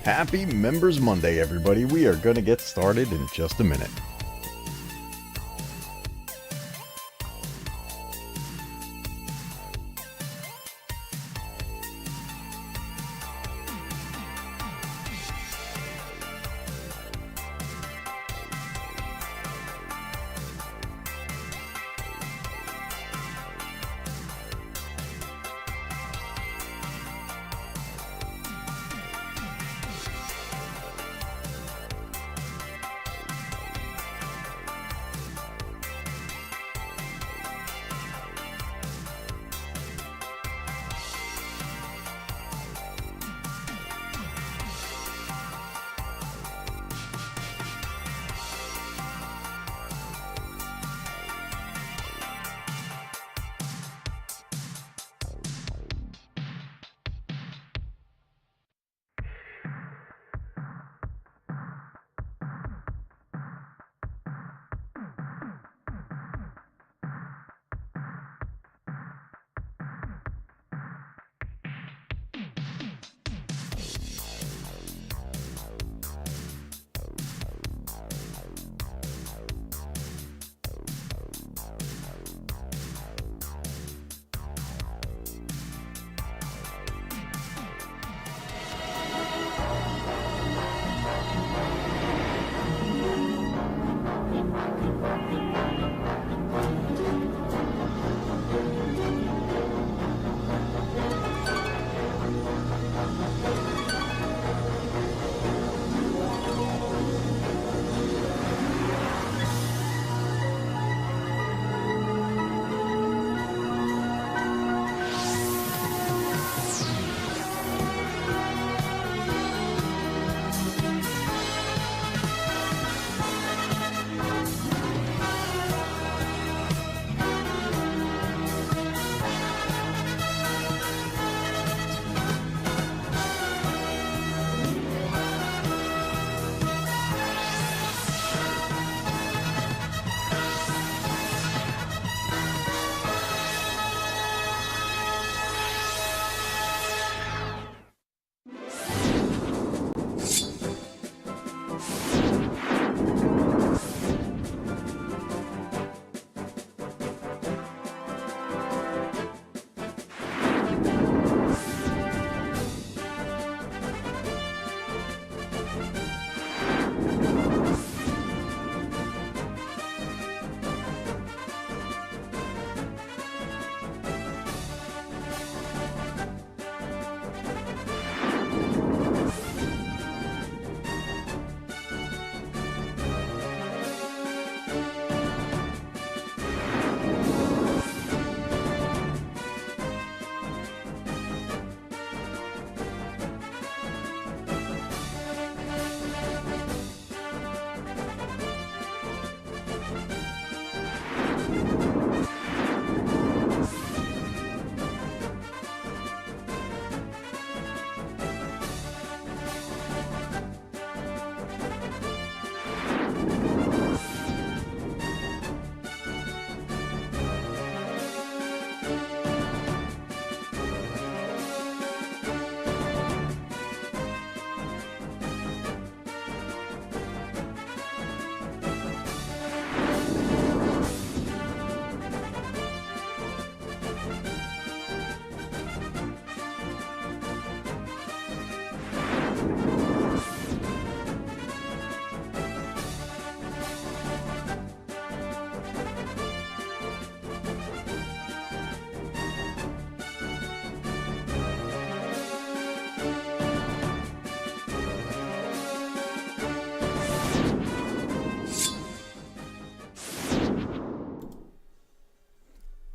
Happy Members Monday, everybody. We are going to get started in just a minute.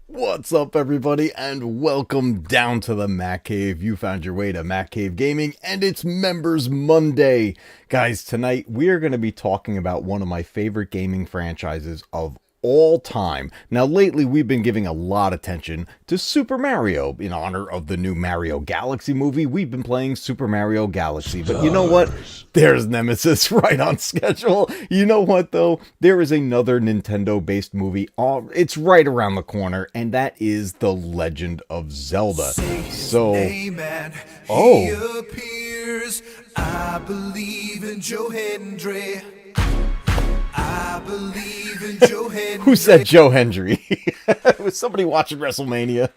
What's up, everybody, and welcome down to the Mac Cave. You found your way to Mac Cave Gaming, and it's Members Monday. Guys, tonight we are going to be talking about one of my favorite gaming franchises of all time. Now, lately we've been giving a lot of attention to Super Mario. In honor of the new Mario Galaxy movie, we've been playing Super Mario Galaxy. But you know what? There's Nemesis right on schedule. You know what, though? There is another Nintendo-based movie. It's right around the corner, and that is The Legend of Zelda. So, oh. years. I believe in Joe Hendry. I believe in Joe Hendry. Who said Joe Hendry? It was somebody watching WrestleMania.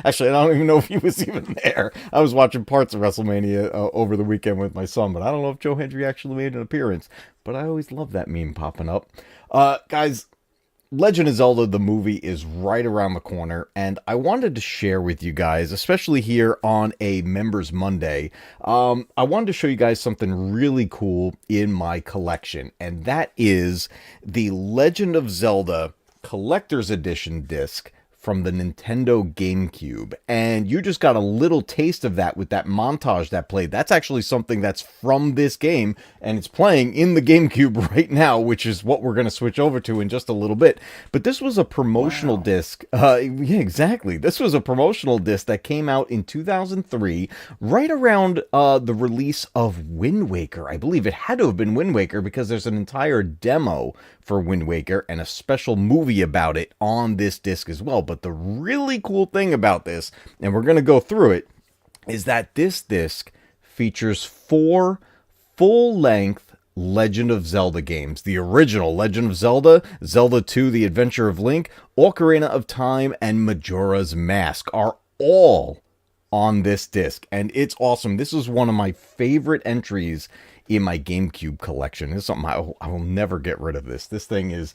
Actually, I don't even know if he was even there. I was watching parts of WrestleMania over the weekend with my son, but I don't know if Joe Hendry actually made an appearance. But I always love that meme popping up. Guys, Legend of Zelda, the movie, is right around the corner, and I wanted to share with you guys, especially here on a Members Monday, I wanted to show you guys something really cool in my collection, and that is the Legend of Zelda Collector's Edition disc from the Nintendo GameCube. And you just got a little taste of that with that montage that played. That's actually something that's from this game, and it's playing in the GameCube right now, which is what we're going to switch over to in just a little bit. But this was a promotional disc. Yeah, exactly. This was a promotional disc that came out in 2003, right around the release of Wind Waker. I believe it had to have been Wind Waker because there's an entire demo for Wind Waker and a special movie about it on this disc as well. But the really cool thing about this, and we're going to go through it, is that this disc features 4 full-length Legend of Zelda games. The original Legend of Zelda, Zelda 2, The Adventure of Link, Ocarina of Time, and Majora's Mask are all on this disc, and it's awesome. This is one of my favorite entries in my GameCube collection. It's something I will never get rid of. This thing is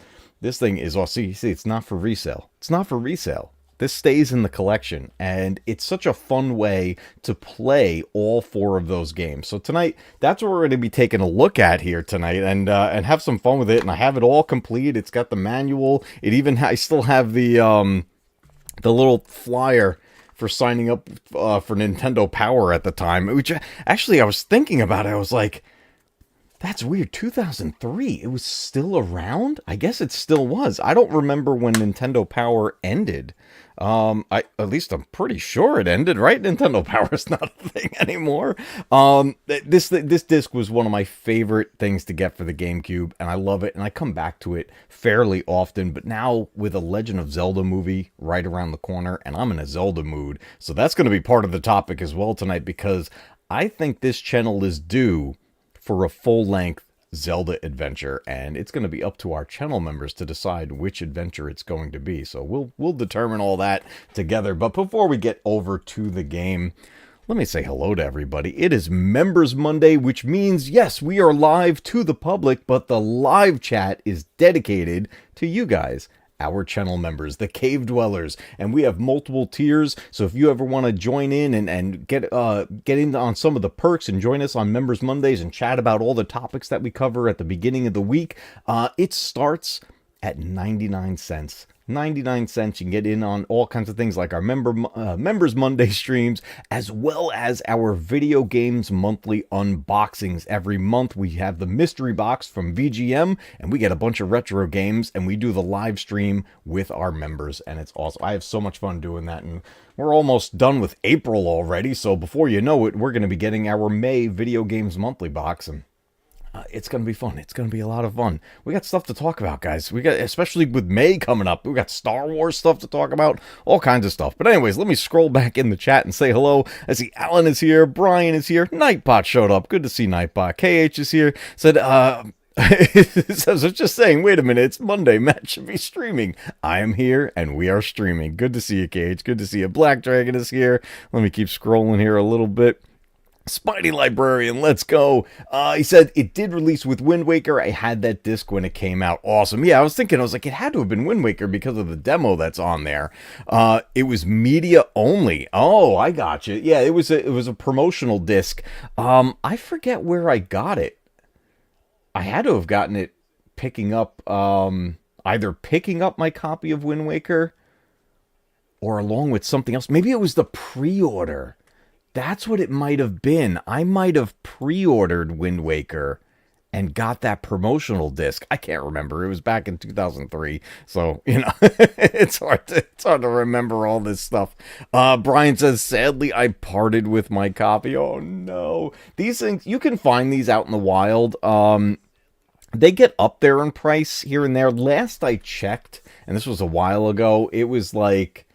awesome. You see, it's not for resale. It's not for resale. This stays in the collection, and it's such a fun way to play all 4 of those games. So tonight, that's what we're going to be taking a look at here tonight, and have some fun with it. And I have it all complete. It's got the manual. I still have the little flyer for signing up for Nintendo Power at the time, which actually I was thinking about it. I was like, that's weird. 2003, it was still around? I guess it still was. I don't remember when Nintendo Power ended. At least I'm pretty sure it ended, right? Nintendo Power is not a thing anymore. This disc was one of my favorite things to get for the GameCube, and I love it, and I come back to it fairly often. But now with a Legend of Zelda movie right around the corner, and I'm in a Zelda mood, so that's going to be part of the topic as well tonight, because I think this channel is due for a full-length Zelda adventure, and it's going to be up to our channel members to decide which adventure it's going to be. So we'll determine all that together. But before we get over to the game, let me say hello to everybody. It is Members Monday, which means, yes, we are live to the public, but the live chat is dedicated to you guys, our channel members, the cave dwellers, and we have multiple tiers. So if you ever want to join in and get in on some of the perks and join us on Members Mondays and chat about all the topics that we cover at the beginning of the week, it starts at 99 cents. 99 cents. You can get in on all kinds of things like our Members Monday streams, as well as our video games monthly unboxings. Every month we have the mystery box from VGM, and we get a bunch of retro games, and we do the live stream with our members, and it's awesome. I have so much fun doing that, and we're almost done with April already, so before you know it, we're going to be getting our May video games monthly box, and it's going to be fun. It's going to be a lot of fun. We got stuff to talk about, guys. We got, especially with May coming up, we got Star Wars stuff to talk about, all kinds of stuff. But anyways, let me scroll back in the chat and say hello. I see Alan is here, Brian is here, Nightbot showed up. Good to see Nightbot. KH is here. Said, I was just saying, wait a minute, it's Monday. Matt should be streaming. I am here, and we are streaming. Good to see you, KH. Good to see you. Black Dragon is here. Let me keep scrolling here a little bit. Spidey Librarian, let's go. He said, it did release with Wind Waker. I had that disc when it came out. Awesome. Yeah, I was like, it had to have been Wind Waker because of the demo that's on there. It was media only. Oh, I got you. Yeah, it was a promotional disc. I forget where I got it. I had to have gotten it picking up, either picking up my copy of Wind Waker or along with something else. Maybe it was the pre-order. That's what it might have been. I might have pre-ordered Wind Waker and got that promotional disc. I can't remember. It was back in 2003. So, it's hard to remember all this stuff. Brian says, sadly, I parted with my copy. Oh, no. These things, you can find these out in the wild. They get up there in price here and there. Last I checked, and this was a while ago, it was like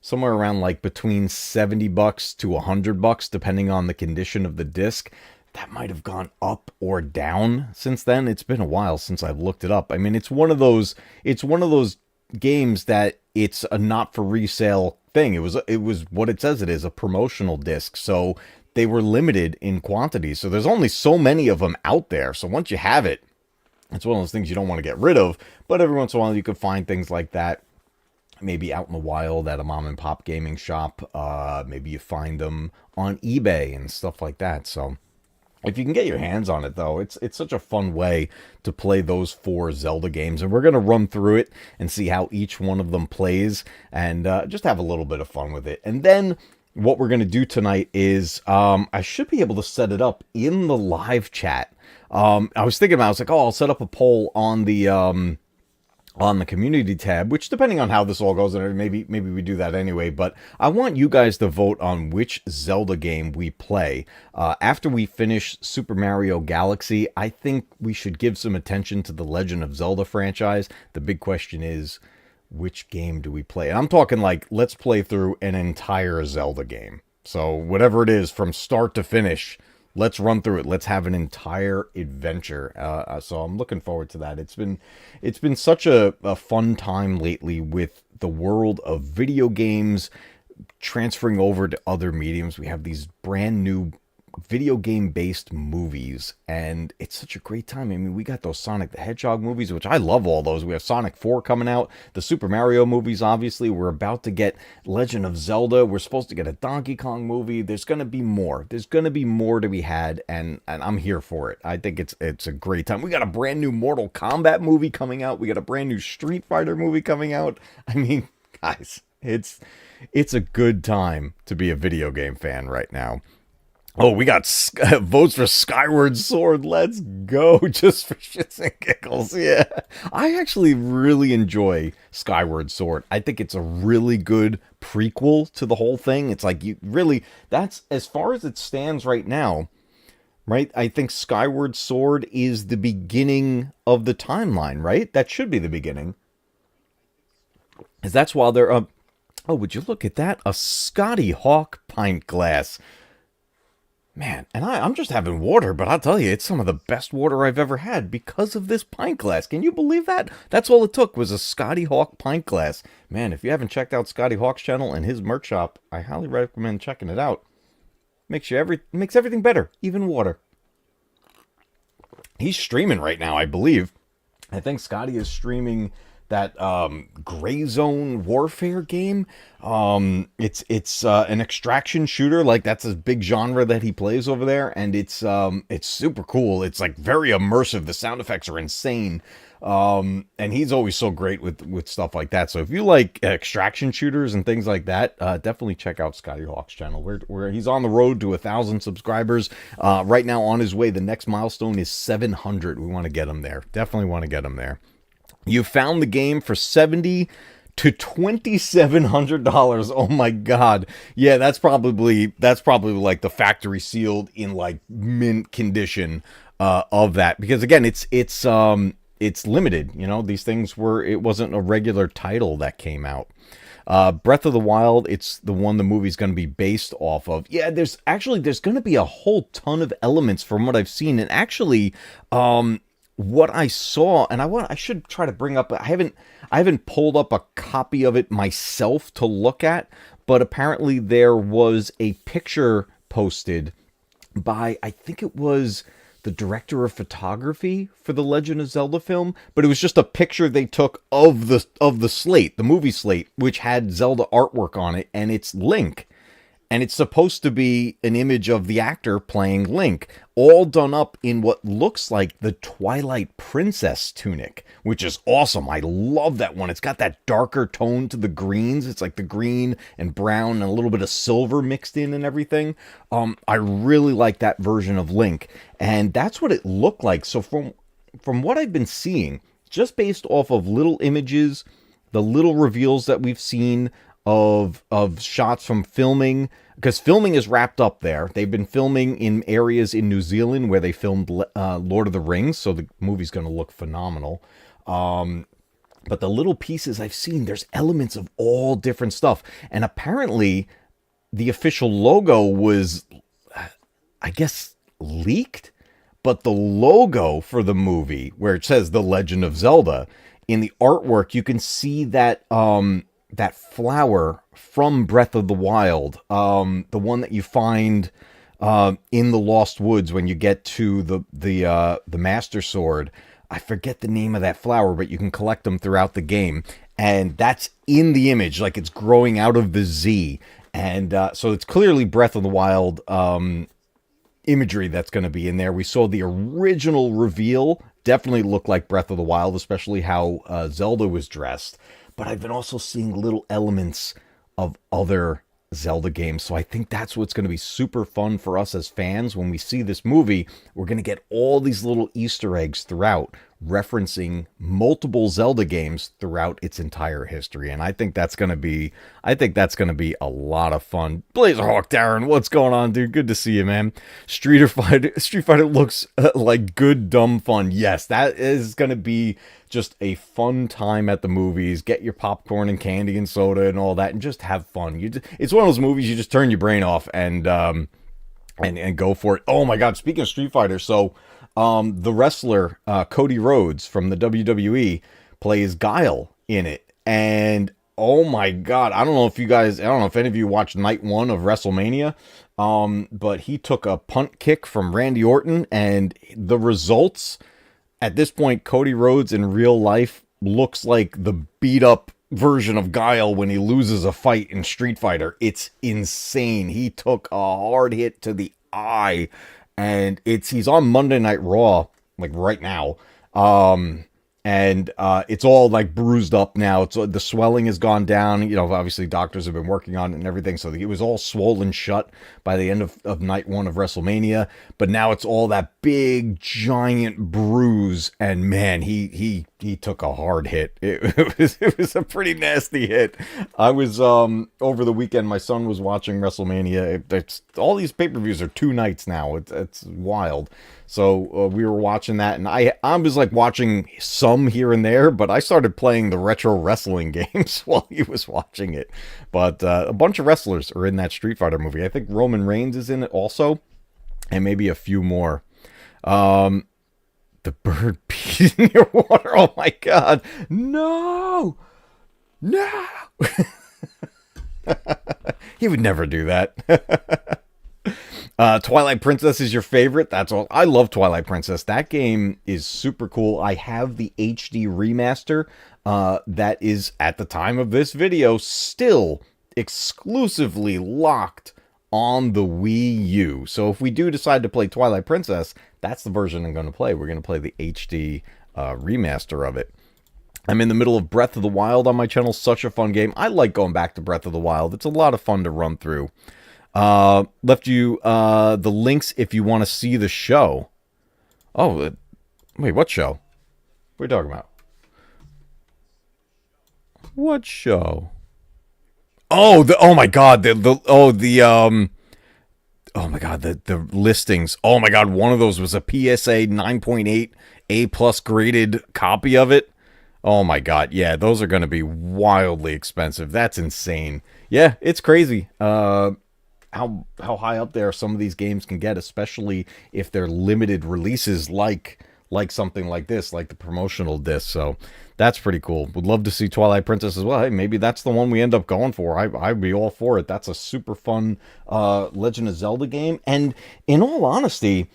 somewhere around like between $70 to $100, depending on the condition of the disc. That might have gone up or down since then. It's been a while since I've looked it up. I mean, it's one of those games that it's a not for resale thing. It was what it says it is, a promotional disc. So they were limited in quantity. So there's only so many of them out there. So once you have it, it's one of those things you don't want to get rid of. But every once in a while you could find things like that, maybe out in the wild at a mom and pop gaming shop. Maybe you find them on eBay and stuff like that. So if you can get your hands on it, though, it's such a fun way to play those 4 Zelda games. And we're going to run through it and see how each one of them plays and just have a little bit of fun with it. And then what we're going to do tonight is I should be able to set it up in the live chat. I was thinking about it. I was like, I'll set up a poll on the community tab, which depending on how this all goes, and maybe we do that anyway, but I want you guys to vote on which Zelda game we play. After we finish Super Mario Galaxy, I think we should give some attention to the Legend of Zelda franchise. The big question is, which game do we play? And I'm talking like, let's play through an entire Zelda game. So whatever it is, from start to finish, let's run through it. Let's have an entire adventure. So I'm looking forward to that. It's been such a fun time lately with the world of video games transferring over to other mediums. We have these brand new video game based movies, and it's such a great time. I mean, we got those Sonic the Hedgehog movies, which I love all those. We have Sonic 4 coming out, the Super Mario movies, obviously. We're about to get Legend of Zelda. We're supposed to get a Donkey Kong movie. There's going to be more. There's going to be more to be had, and I'm here for it. I think it's a great time. We got a brand new Mortal Kombat movie coming out. We got a brand new Street Fighter movie coming out. I mean, guys, it's a good time to be a video game fan right now. Oh, we got votes for Skyward Sword. Let's go, just for shits and giggles. Yeah, I actually really enjoy Skyward Sword. I think it's a really good prequel to the whole thing. It's like, that's as far as it stands right now, right? I think Skyward Sword is the beginning of the timeline, right? That should be the beginning. Because that's while they're, oh, would you look at that? A Scotty Hawk pint glass. Man, and I'm just having water, but I'll tell you, it's some of the best water I've ever had because of this pint glass. Can you believe that? That's all it took was a Scotty Hawk pint glass. Man, if you haven't checked out Scotty Hawk's channel and his merch shop, I highly recommend checking it out. Makes everything better, even water. He's streaming right now, I believe. I think Scotty is streaming that Gray Zone Warfare game. It's an extraction shooter, like that's a big genre that he plays over there, and it's super cool. It's like very immersive. The sound effects are insane. And he's always so great with stuff like that. So if you like extraction shooters and things like that, definitely check out Scotty Hawk's channel. Where he's on the road to 1,000 subscribers right now, on his way. The next milestone is 700. We want to get him there. Definitely want to get him there. You found the game for $70 to $2,700. Oh my God. Yeah, that's probably like the factory sealed in like mint condition of that. Because again, it's limited. You know, these things it wasn't a regular title that came out. Breath of the Wild, it's the one the movie's going to be based off of. Yeah, there's going to be a whole ton of elements from what I've seen. And actually, what I saw, and I should try to bring up, I haven't pulled up a copy of it myself to look at, but apparently there was a picture posted by, I think it was the director of photography for the Legend of Zelda film, but it was just a picture they took of the slate, the movie slate, which had Zelda artwork on it, and it's Link. And it's supposed to be an image of the actor playing Link, all done up in what looks like the Twilight Princess tunic, which is awesome. I love that one. It's got that darker tone to the greens. It's like the green and brown and a little bit of silver mixed in and everything. I really like that version of Link, and that's what it looked like. So from what I've been seeing, just based off of little images, the little reveals that we've seen of shots from filming, because filming is wrapped up there. They've been filming in areas in New Zealand where they filmed Lord of the Rings, so the movie's going to look phenomenal. but the little pieces I've seen, there's elements of all different stuff. And apparently the official logo was, I guess, leaked, but the logo for the movie, where it says The Legend of Zelda, in the artwork, you can see that that flower from Breath of the Wild, the one that you find in the Lost Woods when you get to the Master Sword. I forget the name of that flower, but you can collect them throughout the game, and that's in the image, like it's growing out of the Z, and so it's clearly Breath of the Wild imagery that's going to be in there. We saw the original reveal, definitely looked like Breath of the Wild, especially how Zelda was dressed, but I've been also seeing little elements of other Zelda games. So I think that's what's going to be super fun for us as fans. When we see this movie, we're going to get all these little Easter eggs throughout, referencing multiple Zelda games throughout its entire history. And I think that's going to be a lot of fun. Blazerhawk Darren, what's going on, dude? Good to see you, man. Street Fighter looks like good dumb fun. Yes, that is going to be just a fun time at the movies. Get your popcorn and candy and soda and all that, and just have fun. It's one of those movies you just turn your brain off and go for it. Oh my God! Speaking of Street Fighter, so the wrestler Cody Rhodes from the WWE plays Guile in it, and oh my God, I don't know if any of you watched night one of WrestleMania, but he took a punt kick from Randy Orton, and the results. At this point, Cody Rhodes in real life looks like the beat up version of Guile when he loses a fight in Street Fighter. It's insane. He took a hard hit to the eye, and he's on Monday Night Raw, like right now. And it's all like bruised up now. It's the swelling has gone down. You know, obviously doctors have been working on it and everything. So it was all swollen shut by the end of night one of WrestleMania. But now it's all that big giant bruise. And man, he took a hard hit. It was a pretty nasty hit. I was over the weekend. My son was watching WrestleMania. All these pay-per-views are 2 nights now. It's wild. So we were watching that, and I was like watching some here and there, but I started playing the retro wrestling games while he was watching it. But a bunch of wrestlers are in that Street Fighter movie. I think Roman Reigns is in it also, and maybe a few more. The bird peed in your water. Oh my God. No. He would never do that. Twilight Princess is your favorite. That's all. I love Twilight Princess. That game is super cool. I have the HD remaster that is, at the time of this video, still exclusively locked on the Wii U. So if we do decide to play Twilight Princess, that's the version I'm going to play. We're going to play the HD remaster of it. I'm in the middle of Breath of the Wild on my channel. Such a fun game. I like going back to Breath of the Wild. It's a lot of fun to run through. Left you the links if you want to see the show. Oh, wait, what show? What are you talking about? What show? Oh, oh my God, oh my God, the listings. Oh my God, one of those was a PSA 9.8 A+ graded copy of it. Oh my God, yeah, those are going to be wildly expensive. That's insane. Yeah, it's crazy. How high up there some of these games can get, especially if they're limited releases like something like this, like the promotional disc. So that's pretty cool. Would love to see Twilight Princess as well. Hey, maybe that's the one we end up going for. I'd be all for it. That's a super fun Legend of Zelda game. And in all honesty,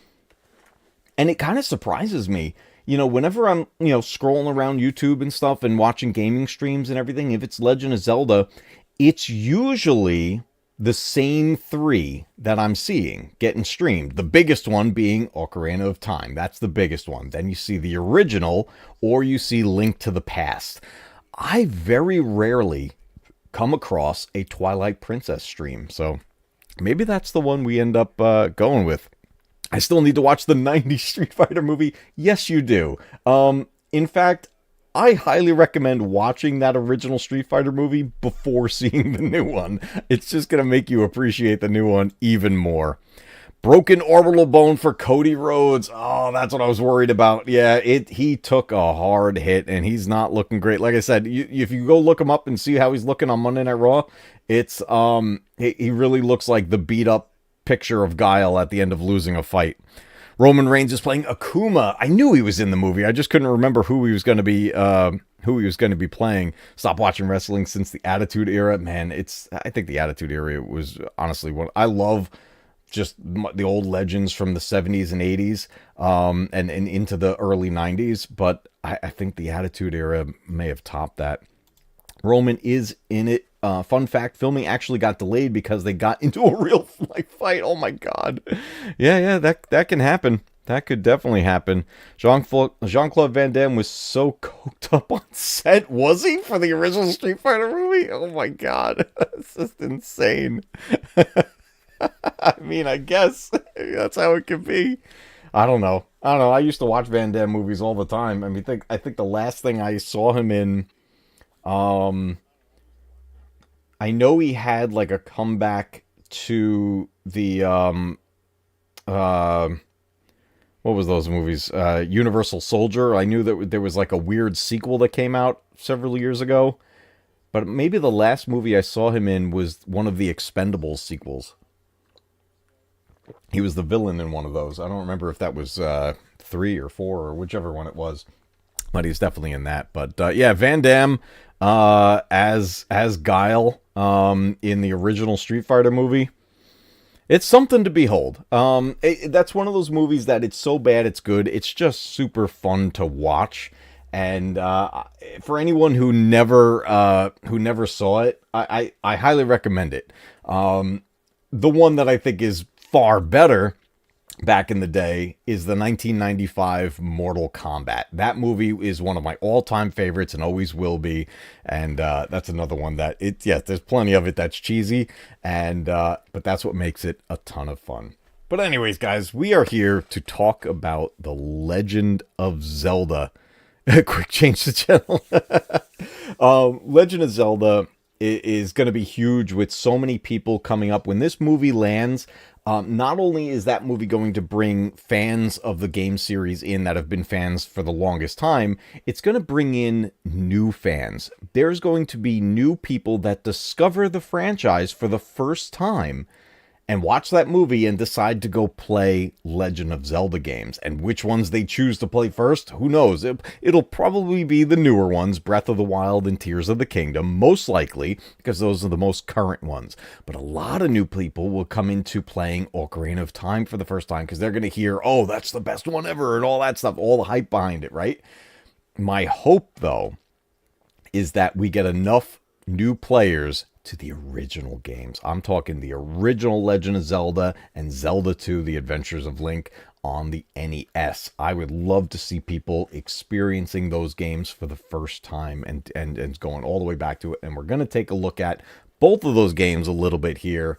and it kind of surprises me, you know, whenever I'm, you know, scrolling around YouTube and stuff and watching gaming streams and everything, if it's Legend of Zelda, it's usually the same 3 that I'm seeing getting streamed. The biggest one being Ocarina of Time. That's the biggest one. Then you see the original, or you see Link to the Past. I very rarely come across a Twilight Princess stream, so maybe that's the one we end up going with. I still need to watch the 90s Street Fighter movie. Yes, you do. In fact, I highly recommend watching that original Street Fighter movie before seeing the new one. It's just going to make you appreciate the new one even more. Broken orbital bone for Cody Rhodes. Oh, that's what I was worried about. Yeah, he took a hard hit, and he's not looking great. Like I said, if you go look him up and see how he's looking on Monday Night Raw, it's he really looks like the beat up picture of Guile at the end of losing a fight. Roman Reigns is playing Akuma. I knew he was in the movie. I just couldn't remember who he was going to be playing. Stopped watching wrestling since the Attitude Era. Man, I think the Attitude Era was honestly one I love. Just the old legends from the 70s and 80s and into the early 90s. But I think the Attitude Era may have topped that. Roman is in it. Fun fact, filming actually got delayed because they got into a real fight. Oh my God. Yeah, that can happen. That could definitely happen. Jean-Claude Van Damme was so coked up on set, was he, for the original Street Fighter movie? Oh my God. That's just insane. I mean, I guess that's how it could be. I don't know. I used to watch Van Damme movies all the time. I mean, I think the last thing I saw him in, I know he had like a comeback to the, what was those movies? Universal Soldier. I knew that there was like a weird sequel that came out several years ago, but maybe the last movie I saw him in was one of the Expendables sequels. He was the villain in one of those. I don't remember if that was 3 or 4 or whichever one it was, but he's definitely in that. But yeah, Van Damme as Guile in the original Street Fighter movie. It's something to behold. That's one of those movies that it's so bad it's good. It's just super fun to watch. And for anyone who never saw it, I highly recommend it. The one that I think is far better back in the day is the 1995 Mortal Kombat. That movie is one of my all-time favorites and always will be. And that's another one that there's plenty of it that's cheesy, and but that's what makes it a ton of fun. But anyways, guys, we are here to talk about the Legend of Zelda. Quick change the channel. Legend of Zelda is going to be huge with so many people coming up. When this movie lands, not only is that movie going to bring fans of the game series in that have been fans for the longest time, it's going to bring in new fans. There's going to be new people that discover the franchise for the first time and watch that movie and decide to go play Legend of Zelda games. And which ones they choose to play first, who knows? It'll probably be the newer ones, Breath of the Wild and Tears of the Kingdom, most likely, because those are the most current ones. But a lot of new people will come into playing Ocarina of Time for the first time because they're going to hear, oh, that's the best one ever, and all that stuff, all the hype behind it, right? My hope, though, is that we get enough new players to the original games. I'm talking the original Legend of Zelda and Zelda 2, The Adventures of Link on the NES. I would love to see people experiencing those games for the first time and going all the way back to it. And we're going to take a look at both of those games a little bit here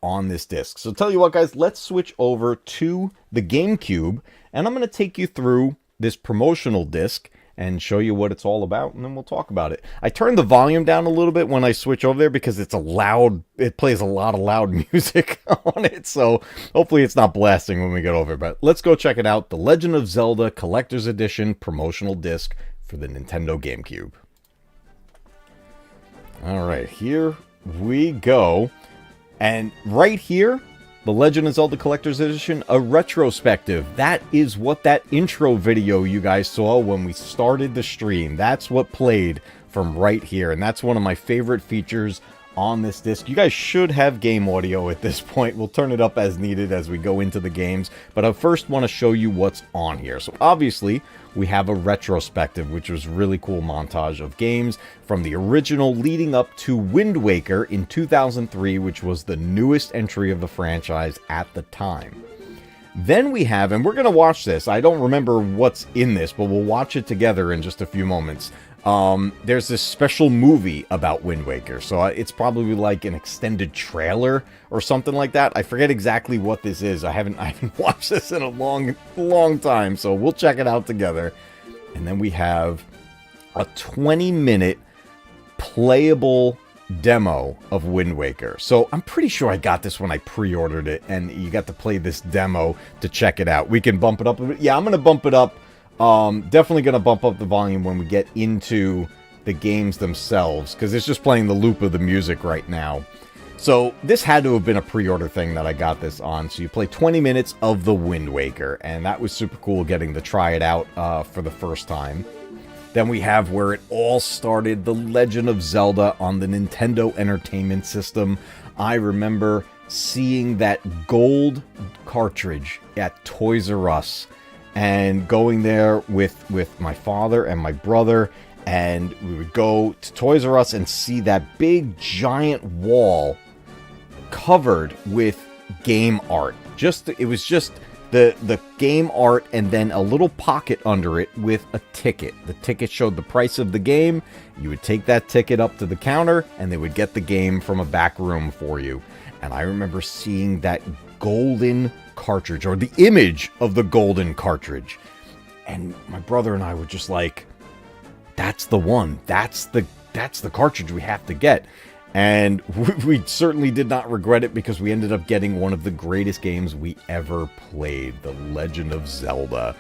on this disc. So tell you what, guys, let's switch over to the GameCube, and I'm going to take you through this promotional disc and show you what it's all about, and then we'll talk about it. I turned the volume down a little bit when I switch over there because it plays a lot of loud music on it, so hopefully it's not blasting when we get over. But let's go check it out. The Legend of Zelda Collector's Edition promotional disc for the Nintendo GameCube. All right, here we go. And right here, the Legend of Zelda Collector's Edition, a retrospective. That is what that intro video you guys saw when we started the stream. That's what played from right here. And that's one of my favorite features on this disc. You guys should have game audio at this point. We'll turn it up as needed as we go into the games. But I first want to show you what's on here. So obviously, we have a retrospective, which was a really cool montage of games from the original leading up to Wind Waker in 2003, which was the newest entry of the franchise at the time. Then we have, and we're going to watch this. I don't remember what's in this, but we'll watch it together in just a few moments. There's this special movie about Wind Waker, so it's probably like an extended trailer or something like that. I forget exactly what this is. I haven't watched this in a long time, so we'll check it out together. And then we have a 20-minute playable demo of Wind Waker. So I'm pretty sure I got this when I pre-ordered it, and you got to play this demo to check it out. We can bump it up a bit. Yeah, I'm going to bump it up. Definitely going to bump up the volume when we get into the games themselves, because it's just playing the loop of the music right now. So this had to have been a pre-order thing that I got this on. So you play 20 minutes of the Wind Waker, and that was super cool getting to try it out for the first time. Then we have where it all started, The Legend of Zelda on the Nintendo Entertainment System. I remember seeing that gold cartridge at Toys R Us and going there with my father and my brother, and we would go to Toys R Us and see that big giant wall covered with game art. It was just the game art, and then a little pocket under it with a ticket. The ticket showed the price of the game. You would take that ticket up to the counter, and they would get the game from a back room for you. And I remember seeing that golden cartridge, or the image of the golden cartridge. And my brother and I were just like, that's the one. That's the cartridge we have to get. And we certainly did not regret it, because we ended up getting one of the greatest games we ever played, The Legend of Zelda.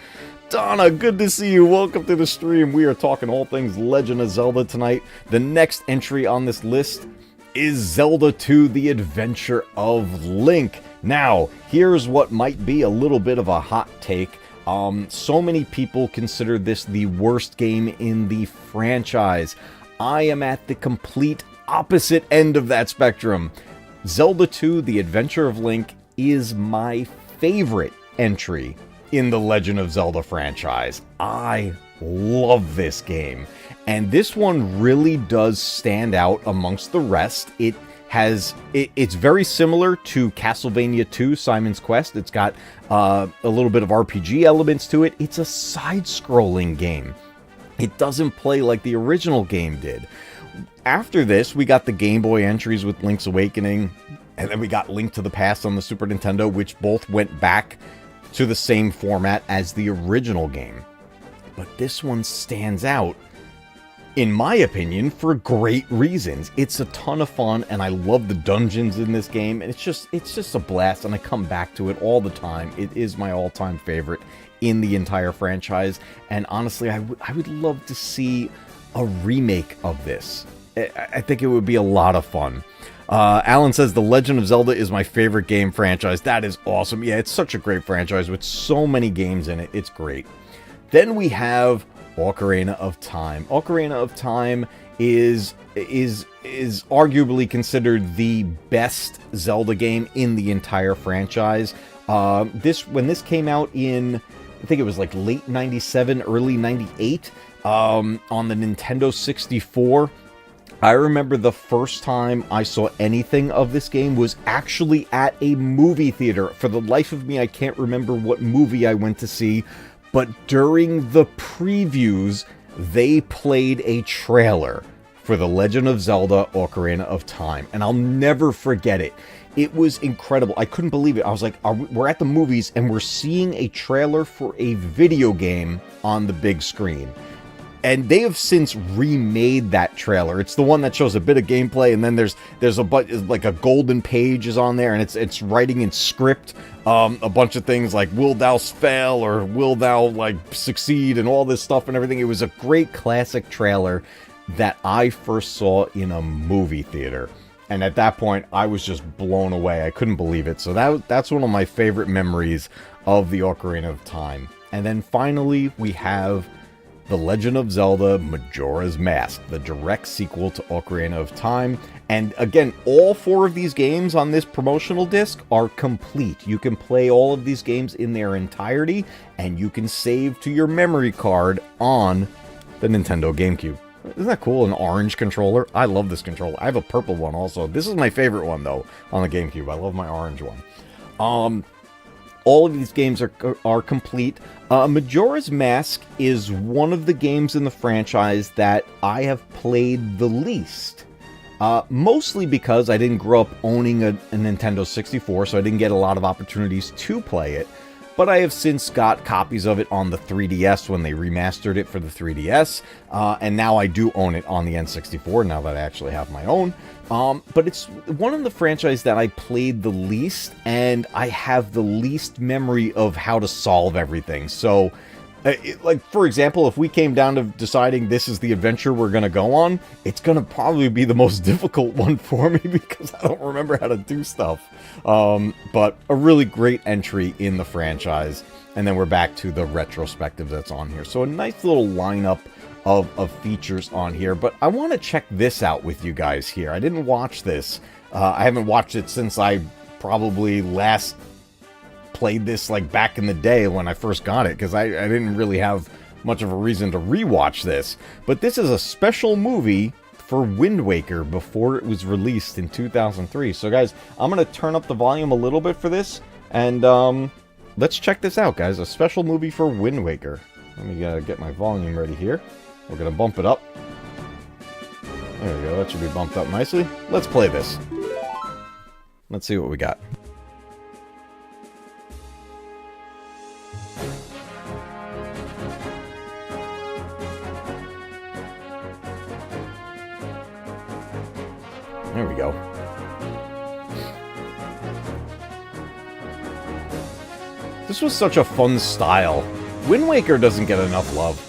Donna, good to see you. Welcome to the stream. We are talking all things Legend of Zelda tonight. The next entry on this list is Zelda 2: The Adventure of Link. Now, here's what might be a little bit of a hot take. So many people consider this the worst game in the franchise. I am at the complete opposite end of that spectrum. Zelda 2: The Adventure of Link is my favorite entry in the Legend of Zelda franchise. I love this game, and this one really does stand out amongst the rest. It's very similar to Castlevania 2: Simon's Quest. It's got a little bit of RPG elements to it. It's a side-scrolling game. It doesn't play like the original game did. After this, we got the Game Boy entries with Link's Awakening, and then we got Link to the Past on the Super Nintendo, which both went back to the same format as the original game. But this one stands out, in my opinion, for great reasons. It's a ton of fun, and I love the dungeons in this game, and it's just a blast, and I come back to it all the time. It is my all-time favorite in the entire franchise, and honestly, I would love to see a remake of this. I think it would be a lot of fun. Alan says, The Legend of Zelda is my favorite game franchise. That is awesome. Yeah, it's such a great franchise with so many games in it. It's great. Then we have Ocarina of Time. Ocarina of Time is arguably considered the best Zelda game in the entire franchise. When this came out in, I think it was like late 97, early 98, on the Nintendo 64. I remember the first time I saw anything of this game was actually at a movie theater. For the life of me, I can't remember what movie I went to see, but during the previews, they played a trailer for The Legend of Zelda Ocarina of Time, and I'll never forget it. It was incredible. I couldn't believe it. I was like, we're at the movies, and we're seeing a trailer for a video game on the big screen. And they have since remade that trailer. It's the one that shows a bit of gameplay, and then there's like a golden page is on there, and it's writing in script a bunch of things like "Will thou fail" or "Will thou like succeed" and all this stuff and everything. It was a great classic trailer that I first saw in a movie theater, and at that point I was just blown away. I couldn't believe it. So that's one of my favorite memories of the Ocarina of Time. And then finally we have The Legend of Zelda Majora's Mask, the direct sequel to Ocarina of Time. And again, all 4 of these games on this promotional disc are complete. You can play all of these games in their entirety, and you can save to your memory card on the Nintendo GameCube. Isn't that cool? An orange controller. I love this controller. I have a purple one also. This is my favorite one, though, on the GameCube. I love my orange one. All of these games are complete. Majora's Mask is one of the games in the franchise that I have played the least. Mostly because I didn't grow up owning a Nintendo 64, so I didn't get a lot of opportunities to play it. but I have since got copies of it on the 3DS when they remastered it for the 3DS, and now I do own it on the N64 now that I actually have my own. But it's one of the franchises that I played the least, and I have the least memory of how to solve everything. So, like, for example, if we came down to deciding this is the adventure we're going to go on, it's going to probably be the most difficult one for me because I don't remember how to do stuff. But a really great entry in the franchise. And then we're back to the retrospective that's on here. So a nice little lineup of features on here. But I want to check this out with you guys here. I didn't watch this. I haven't watched it since I probably last played this like back in the day when I first got it, because I didn't really have much of a reason to rewatch this. But this is a special movie for Wind Waker before it was released in 2003. So guys, I'm going to turn up the volume a little bit for this, and let's check this out, guys. A special movie for Wind Waker. Let me get my volume ready here. We're going to bump it up. There we go. That should be bumped up nicely. Let's play this. Let's see what we got. There we go. This was such a fun style. Wind Waker doesn't get enough love.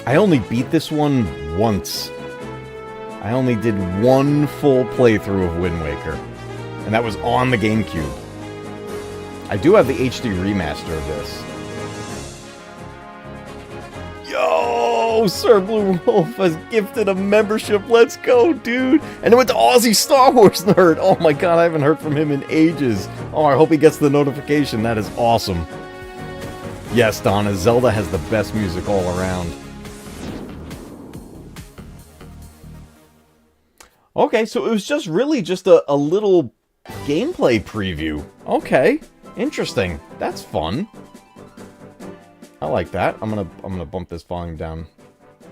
I only beat this one once. I only did one full playthrough of Wind Waker, and that was on the GameCube. I do have the HD remaster of this. Yo, Sir Blue Wolf has gifted a membership. Let's go, dude. And it went to Aussie Star Wars Nerd. Oh my god, I haven't heard from him in ages. Oh, I hope he gets the notification. That is awesome. Yes, Donna, Zelda has the best music all around. Okay, so it was just really just a little gameplay preview. Okay, interesting. That's fun. I like that. I'm gonna bump this volume down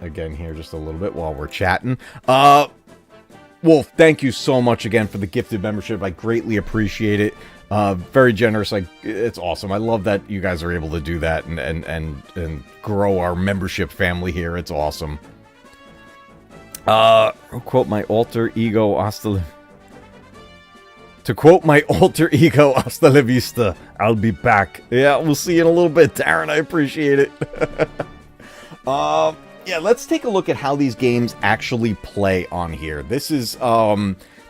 again here just a little bit while we're chatting. Wolf, thank you so much again for the gifted membership. I greatly appreciate it. Very generous. It's awesome. I love that you guys are able to do that and grow our membership family here. It's awesome. I'll quote my alter ego, to quote my alter ego, hasta la vista, I'll be back. Yeah, we'll see you in a little bit, Darren. I appreciate it. Yeah, let's take a look at how these games actually play on here. This is,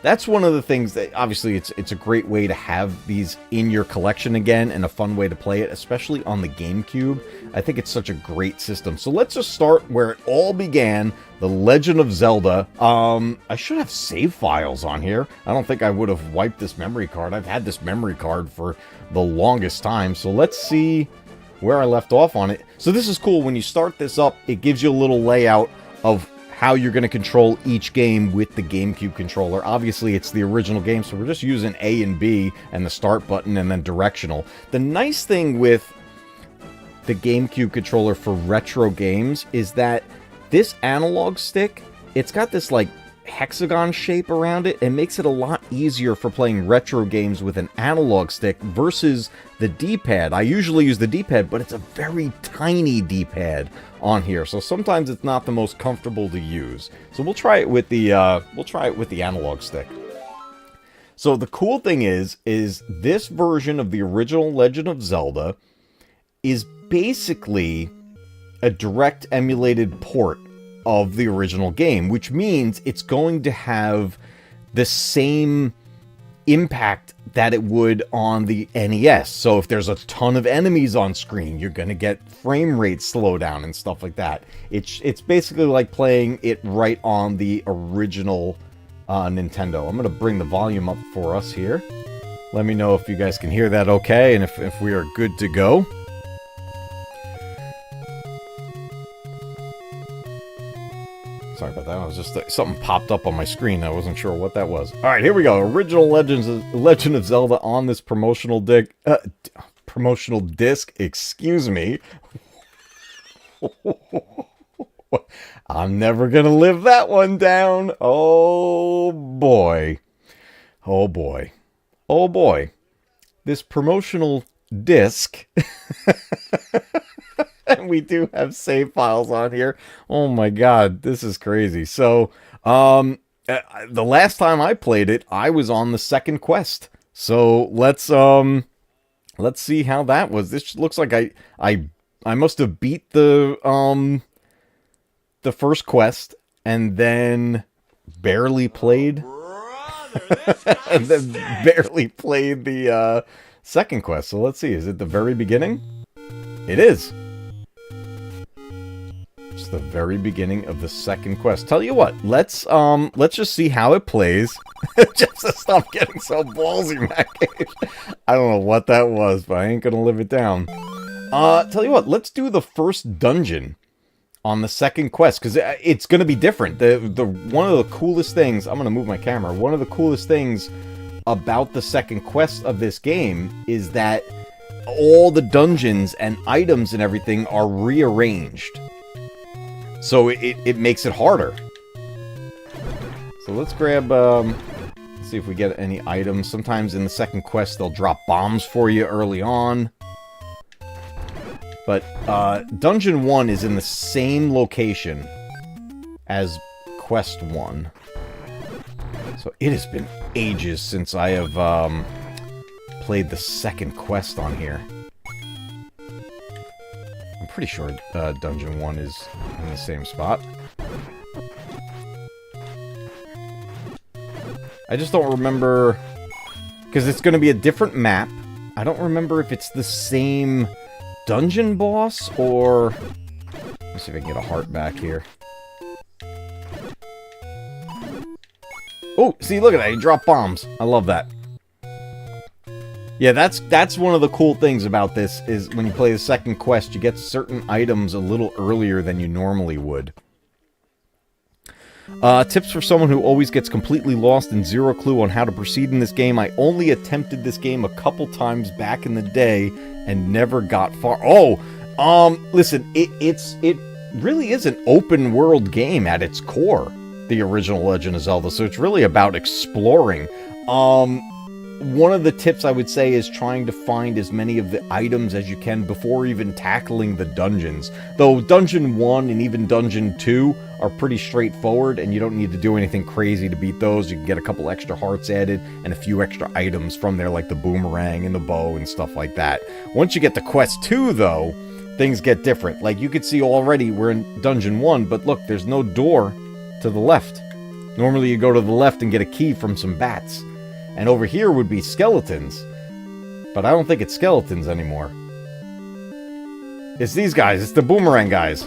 that's one of the things that, obviously, it's a great way to have these in your collection again, and a fun way to play it, especially on the GameCube. I think it's such a great system. So let's just start where it all began, the Legend of Zelda. I should have save files on here. I don't think I would have wiped this memory card. I've had this memory card for the longest time. So let's see where I left off on it. So this is cool. When you start this up, it gives you a little layout of how you're going to control each game with the GameCube controller. Obviously, it's the original game, so we're just using A and B and the start button and then directional. The nice thing with the GameCube controller for retro games is that this analog stick, it's got this like hexagon shape around it. It makes it a lot easier for playing retro games with an analog stick versus the D-pad. I usually use the D-pad, but it's a very tiny D-pad on here, so sometimes it's not the most comfortable to use. So we'll try it with the analog stick. So the cool thing is this version of the original Legend of Zelda is basically a direct emulated port of the original game, which means it's going to have the same impact that it would on the NES. So if there's a ton of enemies on screen, you're going to get frame rate slowdown and stuff like that. It's basically like playing it right on the original Nintendo. I'm going to bring the volume up for us here. Let me know if you guys can hear that okay, and if we are good to go. Sorry about that. I was just something popped up on my screen. I wasn't sure what that was. All right, here we go. Original Legend of Zelda on this promotional disc. Excuse me. I'm never gonna live that one down. Oh boy. Oh boy. Oh boy. This promotional disc. And we do have save files on here. Oh my god, this is crazy. So, the last time I played it, I was on the second quest. So let's see how that was. This looks like I must have beat the first quest and then barely played and then barely played the second quest. So let's see. Is it the very beginning? It is. It's the very beginning of the second quest. Tell you what, let's just see how it plays. Just to stop getting so ballsy, Matt. I don't know what that was, but I ain't gonna live it down. Tell you what, let's do the first dungeon on the second quest, because it's gonna be different. The one of the coolest things, I'm gonna move my camera. One of the coolest things about the second quest of this game is that all the dungeons and items and everything are rearranged. So it makes it harder. So let's grab, let's see if we get any items. Sometimes in the second quest, they'll drop bombs for you early on. But Dungeon 1 is in the same location as Quest 1. So it has been ages since I have played the second quest on here. I'm pretty sure Dungeon 1 is in the same spot. I just don't remember, because it's going to be a different map. I don't remember if it's the same dungeon boss or... Let's see if I can get a heart back here. Oh, see, look at that. He dropped bombs. I love that. Yeah, that's one of the cool things about this, is when you play the second quest, you get certain items a little earlier than you normally would. Tips for someone who always gets completely lost and zero clue on how to proceed in this game. I only attempted this game a couple times back in the day and never got far. Oh, listen, it really is an open world game at its core, the original Legend of Zelda, so it's really about exploring. One of the tips I would say is trying to find as many of the items as you can before even tackling the dungeons. Though Dungeon 1 and even Dungeon 2 are pretty straightforward, and you don't need to do anything crazy to beat those. You can get a couple extra hearts added, and a few extra items from there, like the boomerang and the bow and stuff like that. Once you get to Quest 2, though, things get different. Like, you could see already we're in Dungeon 1, but look, there's no door to the left. Normally you go to the left and get a key from some bats. And over here would be skeletons. But I don't think it's skeletons anymore. It's these guys. It's the boomerang guys.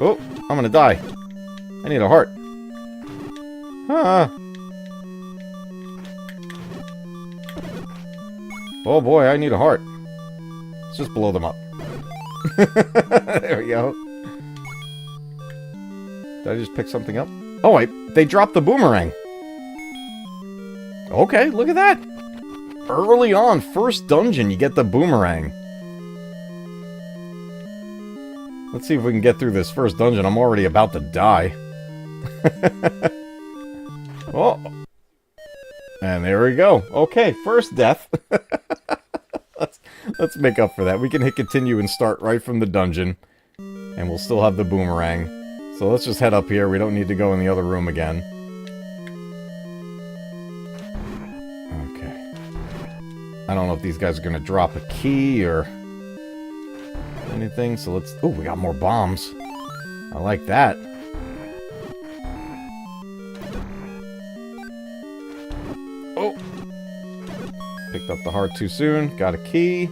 Oh, I'm gonna die. I need a heart. Ah. Oh boy, I need a heart. Let's just blow them up. There we go. Did I just pick something up? Oh, they dropped the boomerang. Okay, look at that. Early on, first dungeon, you get the boomerang. Let's see if we can get through this first dungeon. I'm already about to die. Oh. And there we go. Okay, first death. Let's make up for that. We can hit continue and start right from the dungeon. And we'll still have the boomerang. So let's just head up here. We don't need to go in the other room again. I don't know if these guys are going to drop a key or anything, so let's... Oh, we got more bombs. I like that. Oh! Picked up the heart too soon. Got a key.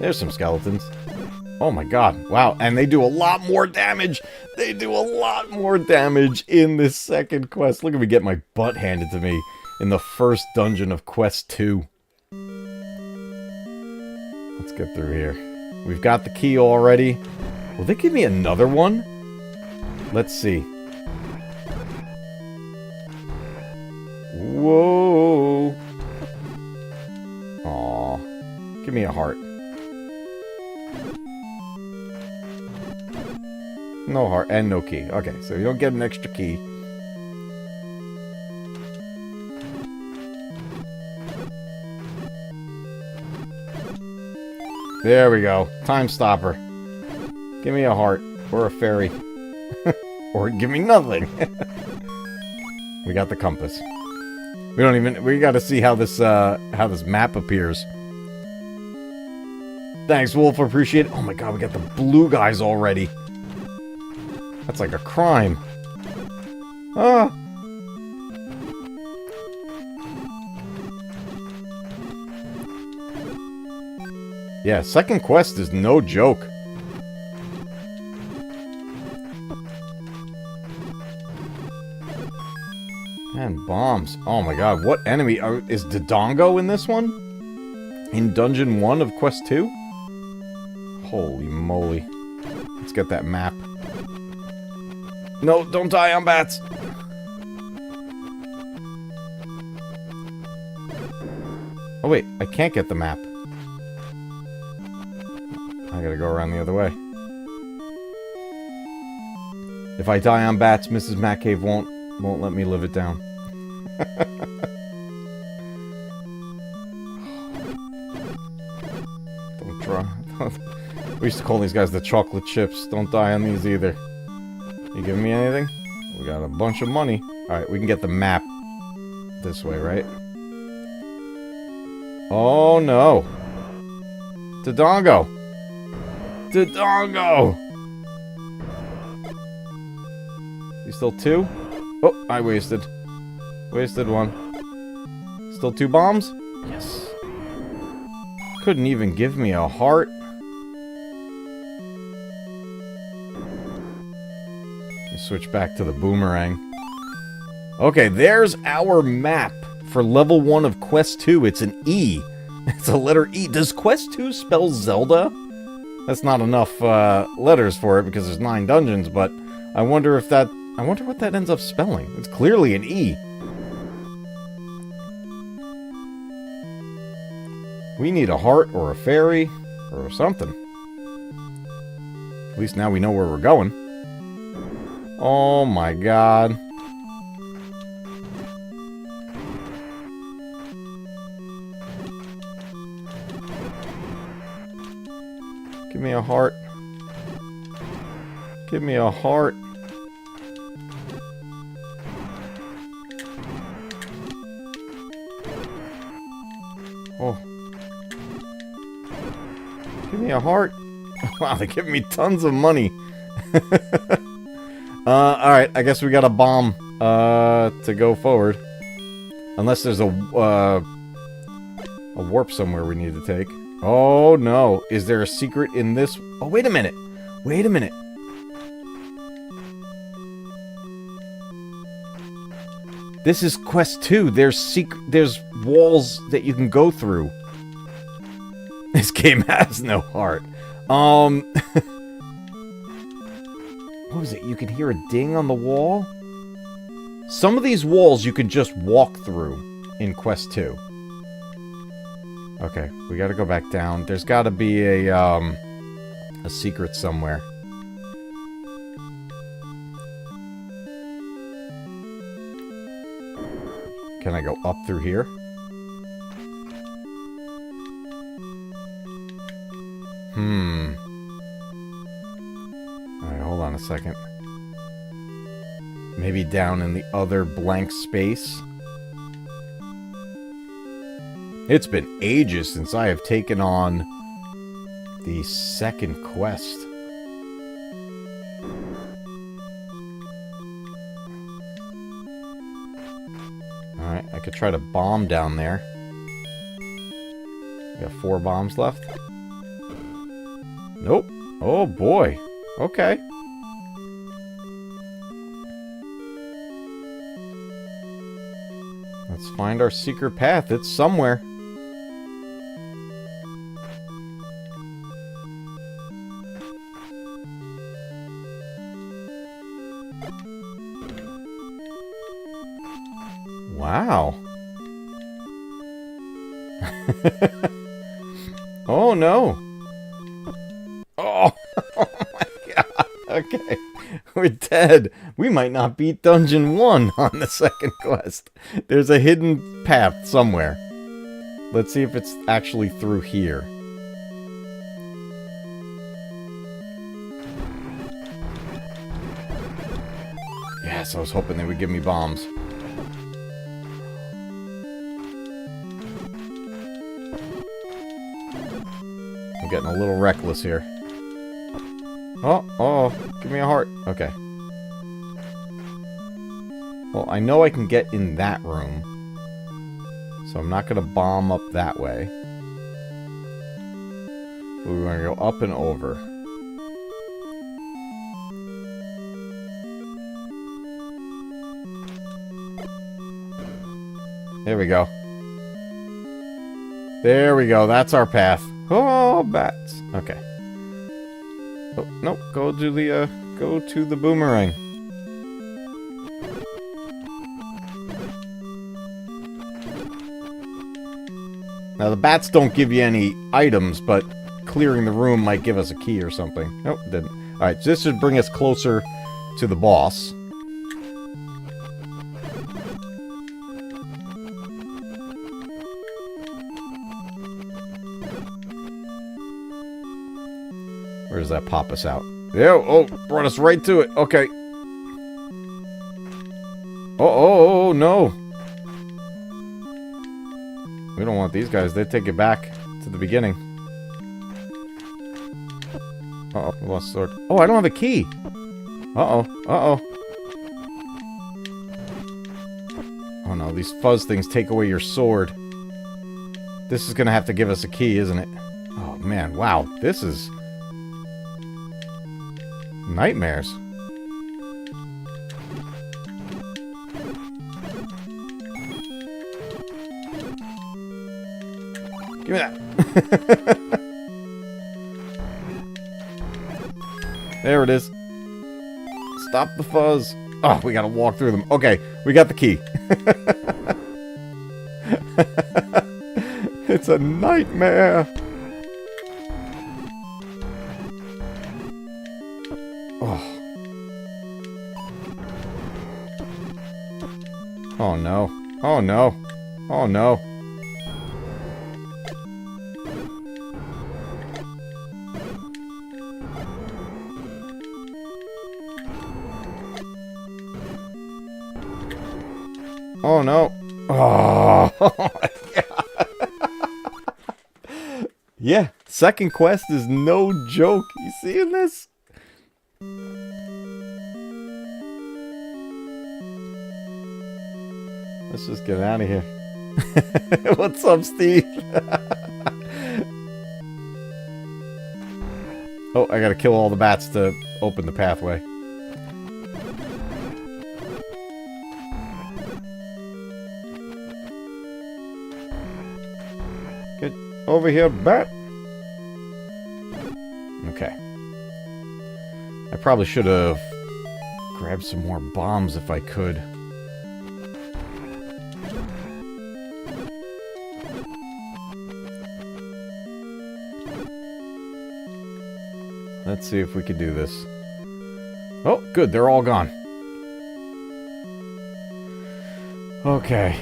There's some skeletons. Oh my god. Wow, and they do a lot more damage! They do a lot more damage in this second quest. Look at me get my butt handed to me in the first dungeon of Quest 2. Let's get through here. We've got the key already. Will they give me another one? Let's see. Whoa! Aw. Give me a heart. No heart and no key. Okay, so you don't get an extra key. There we go. Time stopper. Give me a heart. Or a fairy. Or give me nothing. We got the compass. We gotta see how this map appears. Thanks, Wolf. Appreciate it. Oh my god, we got the blue guys already. That's like a crime. Ah! Yeah, second quest is no joke. Man, bombs. Oh my god, what enemy? Is Dodongo in this one? In Dungeon 1 of Quest 2? Holy moly. Let's get that map. No, don't die on bats! Oh wait, I can't get the map. I gotta go around the other way. If I die on bats, Mrs. Matcave won't let me live it down. Don't try. We used to call these guys the chocolate chips. Don't die on these either. You giving me anything? We got a bunch of money. Alright, we can get the map this way, right? Oh no! Dodongo! Dodongo! You still two? Oh, I wasted. Wasted one. Still two bombs? Yes. Couldn't even give me a heart. Switch back to the boomerang. Okay, there's our map for level 1 of Quest 2. It's an E. It's a letter E. Does Quest 2 spell Zelda? That's not enough letters for it because there's 9 dungeons, but I wonder if that... I wonder what that ends up spelling. It's clearly an E. We need a heart or a fairy or something. At least now we know where we're going. Oh my god. Give me a heart. Give me a heart. Oh. Give me a heart. Wow, they're giving me tons of money. Alright, I guess we got a bomb, to go forward. Unless there's a warp somewhere we need to take. Oh, no. Is there a secret in this? Oh, wait a minute. Wait a minute. This is Quest 2. There's walls that you can go through. This game has no heart. What was it? You can hear a ding on the wall? Some of these walls you can just walk through in Quest 2. Okay, we gotta go back down. There's gotta be a secret somewhere. Can I go up through here? Alright, hold on a second. Maybe down in the other blank space? It's been ages since I have taken on the second quest. Alright, I could try to bomb down there. We got 4 bombs left. Nope. Oh boy. Okay. Let's find our secret path. It's somewhere. Wow. Oh no. Oh, oh my god. Okay. We're dead. We might not beat Dungeon 1 on the second quest. There's a hidden path somewhere. Let's see if it's actually through here. Yes, I was hoping they would give me bombs. I'm getting a little reckless here. Oh, give me a heart. Okay. Well, I know I can get in that room. So I'm not going to bomb up that way. But we want to go up and over. There we go. There we go. That's our path. Oh, bats. Okay. Oh, nope. Go to the boomerang. Now, the bats don't give you any items, but clearing the room might give us a key or something. Nope, didn't. Alright, so this should bring us closer to the boss. Where does that pop us out? Yeah, oh, brought us right to it. Okay. Oh, no. We don't want these guys. They take it back to the beginning. Uh-oh, we lost sword. Oh, I don't have a key. Uh-oh. Oh no, these fuzz things take away your sword. This is gonna have to give us a key, isn't it? Oh man, wow. This is... nightmares. Give me that. There it is. Stop the fuzz. Oh, we gotta walk through them. Okay, we got the key. It's a nightmare. Oh. Oh no. Oh no. Oh no. Oh no. Oh, my God. Yeah, second quest is no joke. You seeing this? Let's just get out of here. What's up, Steve? Oh, I gotta kill all the bats to open the pathway. Get over here, bat. Okay. I probably should have grabbed some more bombs if I could. Let's see if we can do this. Oh, good. They're all gone. Okay.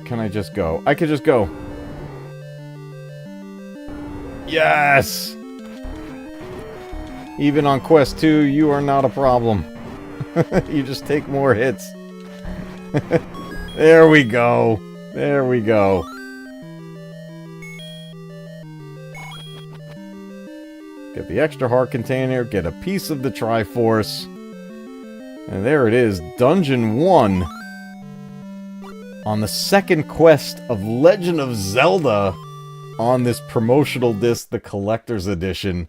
Can I just go? I could just go. Yes! Even on quest 2, you are not a problem. You just take more hits. There we go. There we go. Get the extra heart container, get a piece of the Triforce. And there it is, Dungeon 1. On the second quest of Legend of Zelda on this promotional disc, the Collector's Edition.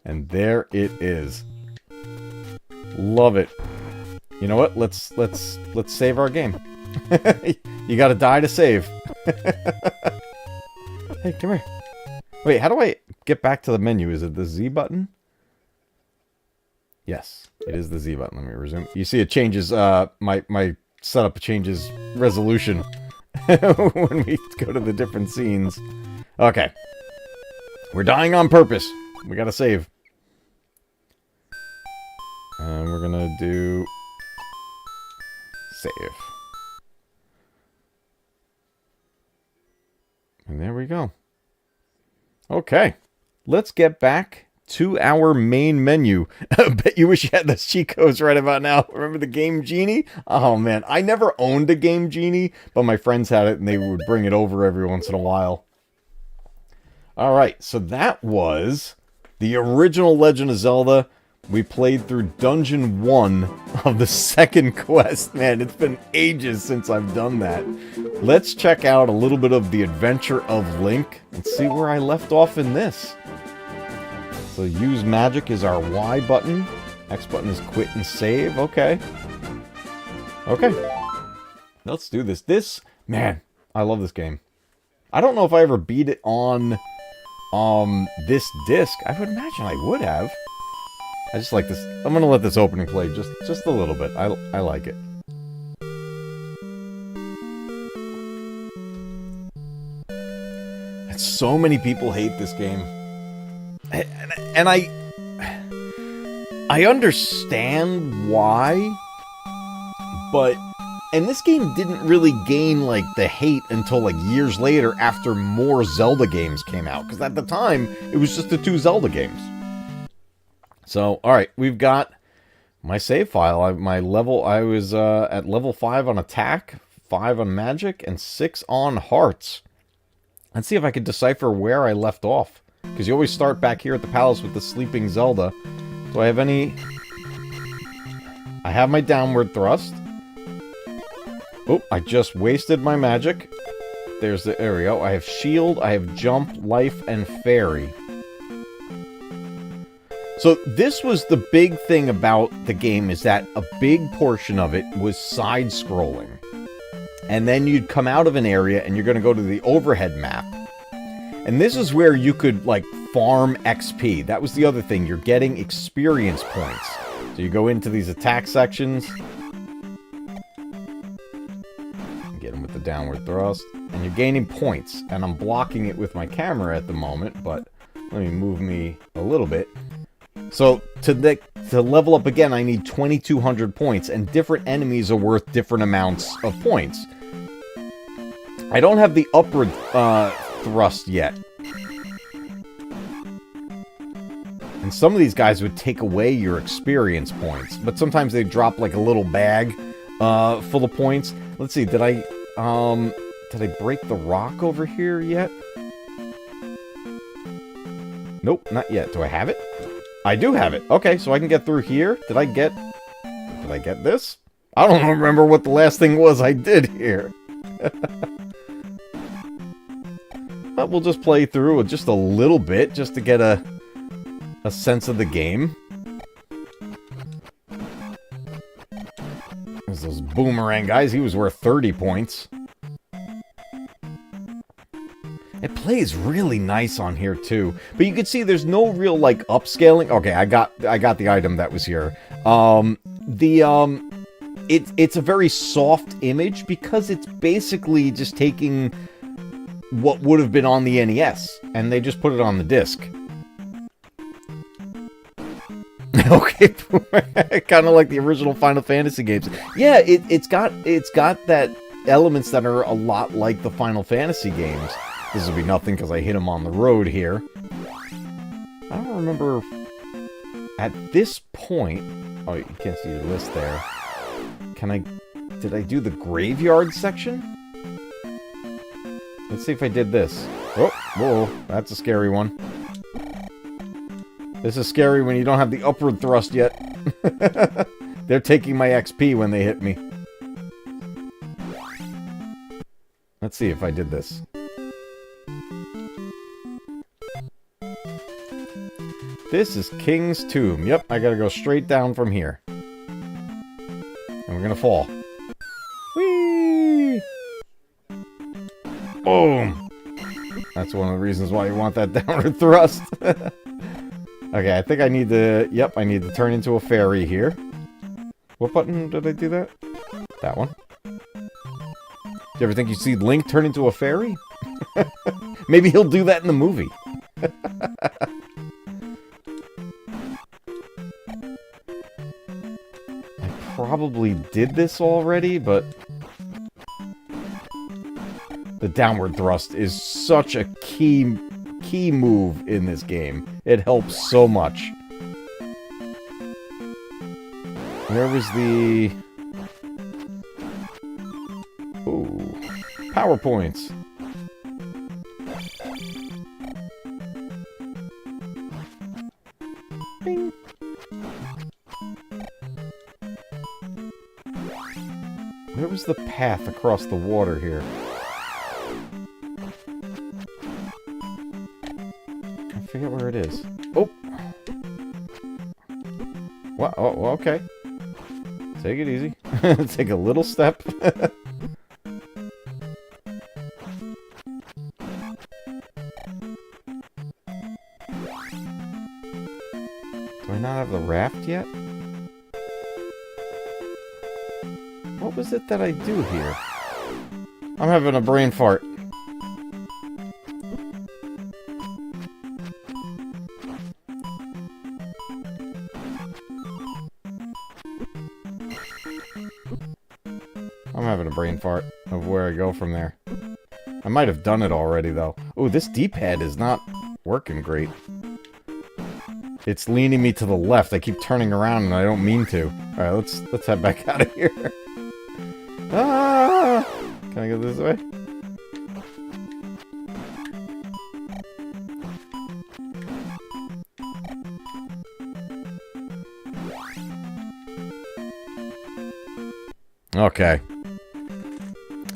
And there it is. Love it. You know what? Let's save our game. You gotta die to save. Hey, come here. Wait, how do I get back to the menu? Is it the Z button? Yes, it is the Z button. Let me resume. You see it changes, my setup changes resolution when we go to the different scenes. Okay. We're dying on purpose. We gotta save. And we're gonna do... save. And there we go. Okay. Let's get back 2-hour main menu. I bet you wish you had the cheat codes right about now. Remember the Game Genie? Oh, man. I never owned a Game Genie, but my friends had it, and they would bring it over every once in a while. All right, so that was the original Legend of Zelda. We played through Dungeon 1 of the second quest. Man, it's been ages since I've done that. Let's check out a little bit of the Adventure of Link and see where I left off in this. So use magic is our Y button. X button is quit and save. Okay. Okay. Let's do this. Man, I love this game. I don't know if I ever beat it on this disc. I would imagine I would have. I just like this. I'm going to let this opening play just a little bit. I like it. And so many people hate this game. And I understand why, but and this game didn't really gain like the hate until like years later after more Zelda games came out, because at the time it was just the 2 Zelda games. So all right, we've got my save file. I was at level 5 on attack, 5 on magic, and 6 on hearts. Let's see if I can decipher where I left off. Because you always start back here at the palace with the sleeping Zelda. Do I have any... I have my downward thrust. Oh, I just wasted my magic. There we go. I have shield, I have jump, life, and fairy. So this was the big thing about the game, is that a big portion of it was side-scrolling. And then you'd come out of an area and you're going to go to the overhead map. And this is where you could, like, farm XP. That was the other thing. You're getting experience points. So you go into these attack sections. Get them with the downward thrust. And you're gaining points. And I'm blocking it with my camera at the moment, but let me move me a little bit. So to level up again, I need 2,200 points. And different enemies are worth different amounts of points. I don't have the upward... thrust yet. And some of these guys would take away your experience points, but sometimes they drop like a little bag full of points. Let's see, did I break the rock over here yet? Nope, not yet. Do I have it? I do have it. Okay, so I can get through here. Did I get this? I don't remember what the last thing was I did here. But we'll just play through just a little bit, just to get a sense of the game. There's those boomerang guys. He was worth 30 points. It plays really nice on here too, but you can see there's no real like upscaling. Okay, I got the item that was here. It's a very soft image because it's basically just taking what would have been on the NES, and they just put it on the disc. Okay, kind of like the original Final Fantasy games. Yeah, it's got that elements that are a lot like the Final Fantasy games. This will be nothing because I hit him on the road here. I don't remember at this point. Oh, you can't see your list there. Did I do the graveyard section? Let's see if I did this. Oh, whoa, that's a scary one. This is scary when you don't have the upward thrust yet. They're taking my XP when they hit me. Let's see if I did this. This is King's Tomb. Yep, I gotta go straight down from here. And we're gonna fall. Whee! Boom! That's one of the reasons why you want that downward thrust. Okay, I think I need to... Yep, I need to turn into a fairy here. What button did I do that? That one. Do you ever think you see Link turn into a fairy? Maybe he'll do that in the movie. I probably did this already, but... the downward thrust is such a key move in this game. It helps so much. Where was the... Ooh. PowerPoints. Bing. Where was the path across the water here? I forget where it is. Oh! What? Oh, okay. Take it easy. Take a little step. Do I not have the raft yet? What was it that I do here? I'm having a brain fart. I'm having a brain fart of where I go from there. I might have done it already, though. Oh, this D-pad is not working great. It's leaning me to the left. I keep turning around and I don't mean to. Alright, let's head back out of here. Ah! Can I go this way? Okay.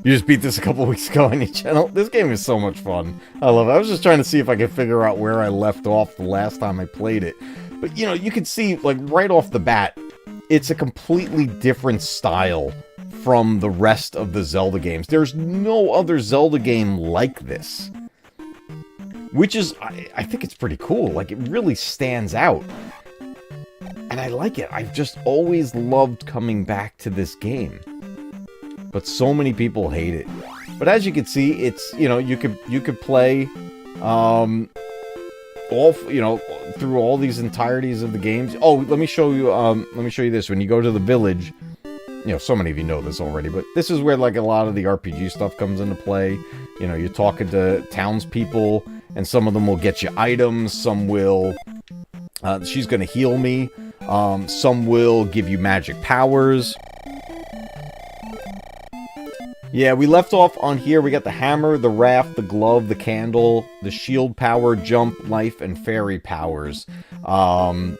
You just beat this a couple weeks ago on your channel. This game is so much fun. I love it. I was just trying to see if I could figure out where I left off the last time I played it. But, you know, you can see, like, right off the bat, it's a completely different style from the rest of the Zelda games. There's no other Zelda game like this. Which is, I think it's pretty cool. Like, it really stands out. And I like it. I've just always loved coming back to this game. But so many people hate it. But as you can see, it's, you know, you could play all, you know, through all these entirities of the games. Oh, let me show you this. When you go to the village, you know, so many of you know this already, but this is where, like, a lot of the RPG stuff comes into play. You know, you're talking to townspeople, and some of them will get you items, some will, she's gonna heal me, some will give you magic powers. Yeah, we left off on here. We got the hammer, the raft, the glove, the candle, the shield power, jump, life, and fairy powers. I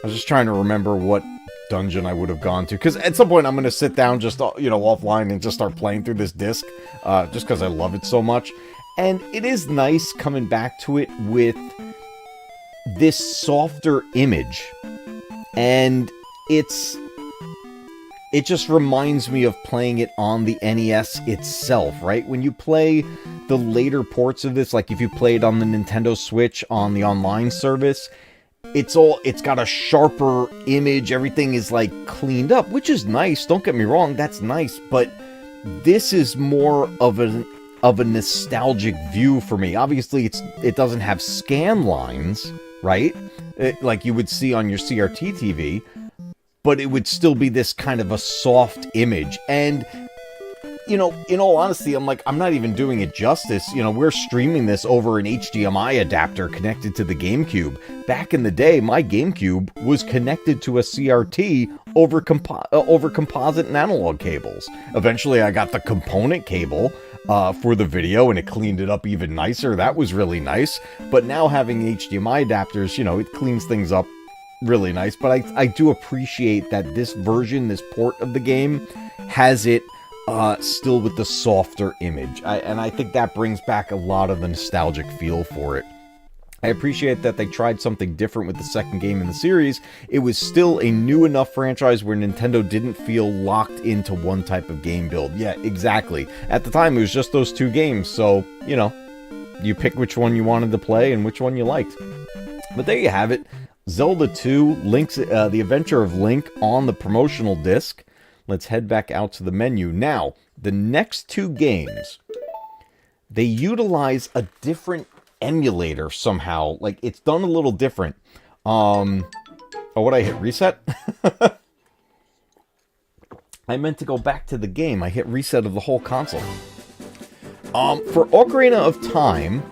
was just trying to remember what dungeon I would have gone to, because at some point I'm going to sit down just, you know, offline and just start playing through this disc, just because I love it so much. And it is nice coming back to it with this softer image, and it just reminds me of playing it on the NES itself, right? When you play the later ports of this, like if you play it on the Nintendo Switch on the online service, it's got a sharper image, everything is like cleaned up, which is nice, don't get me wrong, that's nice, but this is more of a nostalgic view for me. Obviously, it doesn't have scan lines, right? Like you would see on your CRT TV, but it would still be this kind of a soft image. And, you know, in all honesty, I'm not even doing it justice. You know, we're streaming this over an HDMI adapter connected to the GameCube. Back in the day, my GameCube was connected to a CRT over composite and analog cables. Eventually, I got the component cable for the video, and it cleaned it up even nicer. That was really nice. But now having HDMI adapters, you know, it cleans things up really nice. But I do appreciate that this version, this port of the game, has it still with the softer image. And I think that brings back a lot of the nostalgic feel for it. I appreciate that they tried something different with the second game in the series. It was still a new enough franchise where Nintendo didn't feel locked into one type of game build. Yeah, exactly. At the time, it was just those two games, so, you know, you pick which one you wanted to play and which one you liked. But there you have it. Zelda 2, The Adventure of Link on the promotional disc. Let's head back out to the menu. Now, the next two games, they utilize a different emulator somehow. Like, it's done a little different. Oh, what, I hit reset? I meant to go back to the game. I hit reset of the whole console. For Ocarina of Time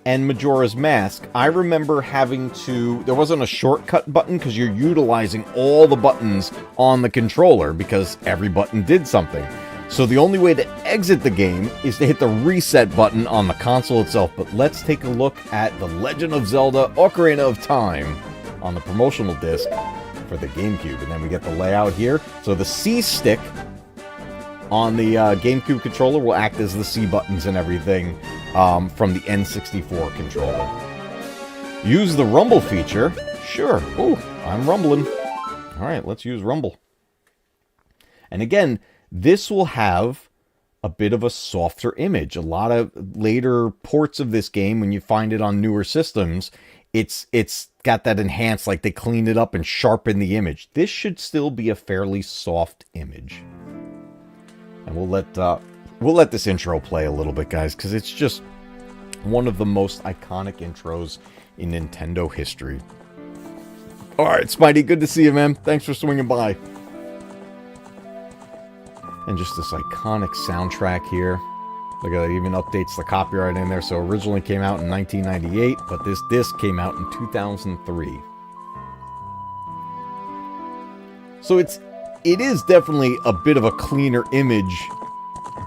and Majora's Mask, I remember having to... There wasn't a shortcut button because you're utilizing all the buttons on the controller because every button did something. So the only way to exit the game is to hit the reset button on the console itself. But let's take a look at the Legend of Zelda Ocarina of Time on the promotional disc for the GameCube. And then we get the layout here. So the C stick on the GameCube controller will act as the C buttons and everything from the N64 controller. Use the rumble feature. Sure. Ooh, I'm rumbling. Alright, let's use rumble. And again, this will have a bit of a softer image. A lot of later ports of this game, when you find it on newer systems, it's got that enhanced, like they cleaned it up and sharpened the image. This should still be a fairly soft image. And we'll let this intro play a little bit, guys, because it's just one of the most iconic intros in Nintendo history. All right, Spidey, good to see you, man. Thanks for swinging by. And just this iconic soundtrack here. Look at that, it even updates the copyright in there. So originally came out in 1998, but this disc came out in 2003. So it is definitely a bit of a cleaner image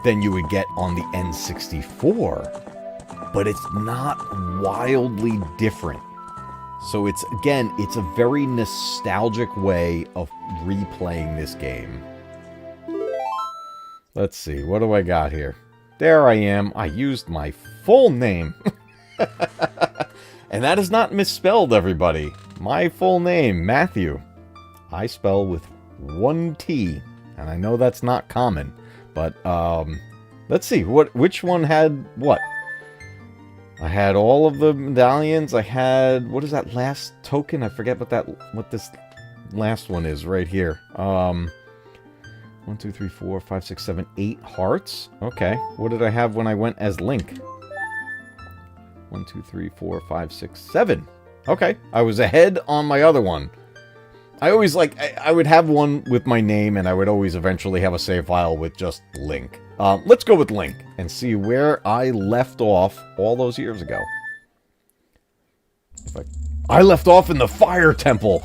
than you would get on the N64, but it's not wildly different. So it's a very nostalgic way of replaying this game. Let's see, what do I got here? There I am. I used my full name. And that is not misspelled, everybody. My full name, Matthew. I spell with one T, and I know that's not common, but let's see, which one had what? I had all of the medallions. I had, what is that last token? I forget what this last one is right here. 1, 2, 3, 4, 5, 6, 7, 8 hearts. Okay, what did I have when I went as Link? 1, 2, 3, 4, 5, 6, 7. Okay, I was ahead on my other one. I always I would have one with my name, and I would always eventually have a save file with just Link. Let's go with Link and see where I left off all those years ago. I left off in the Fire Temple.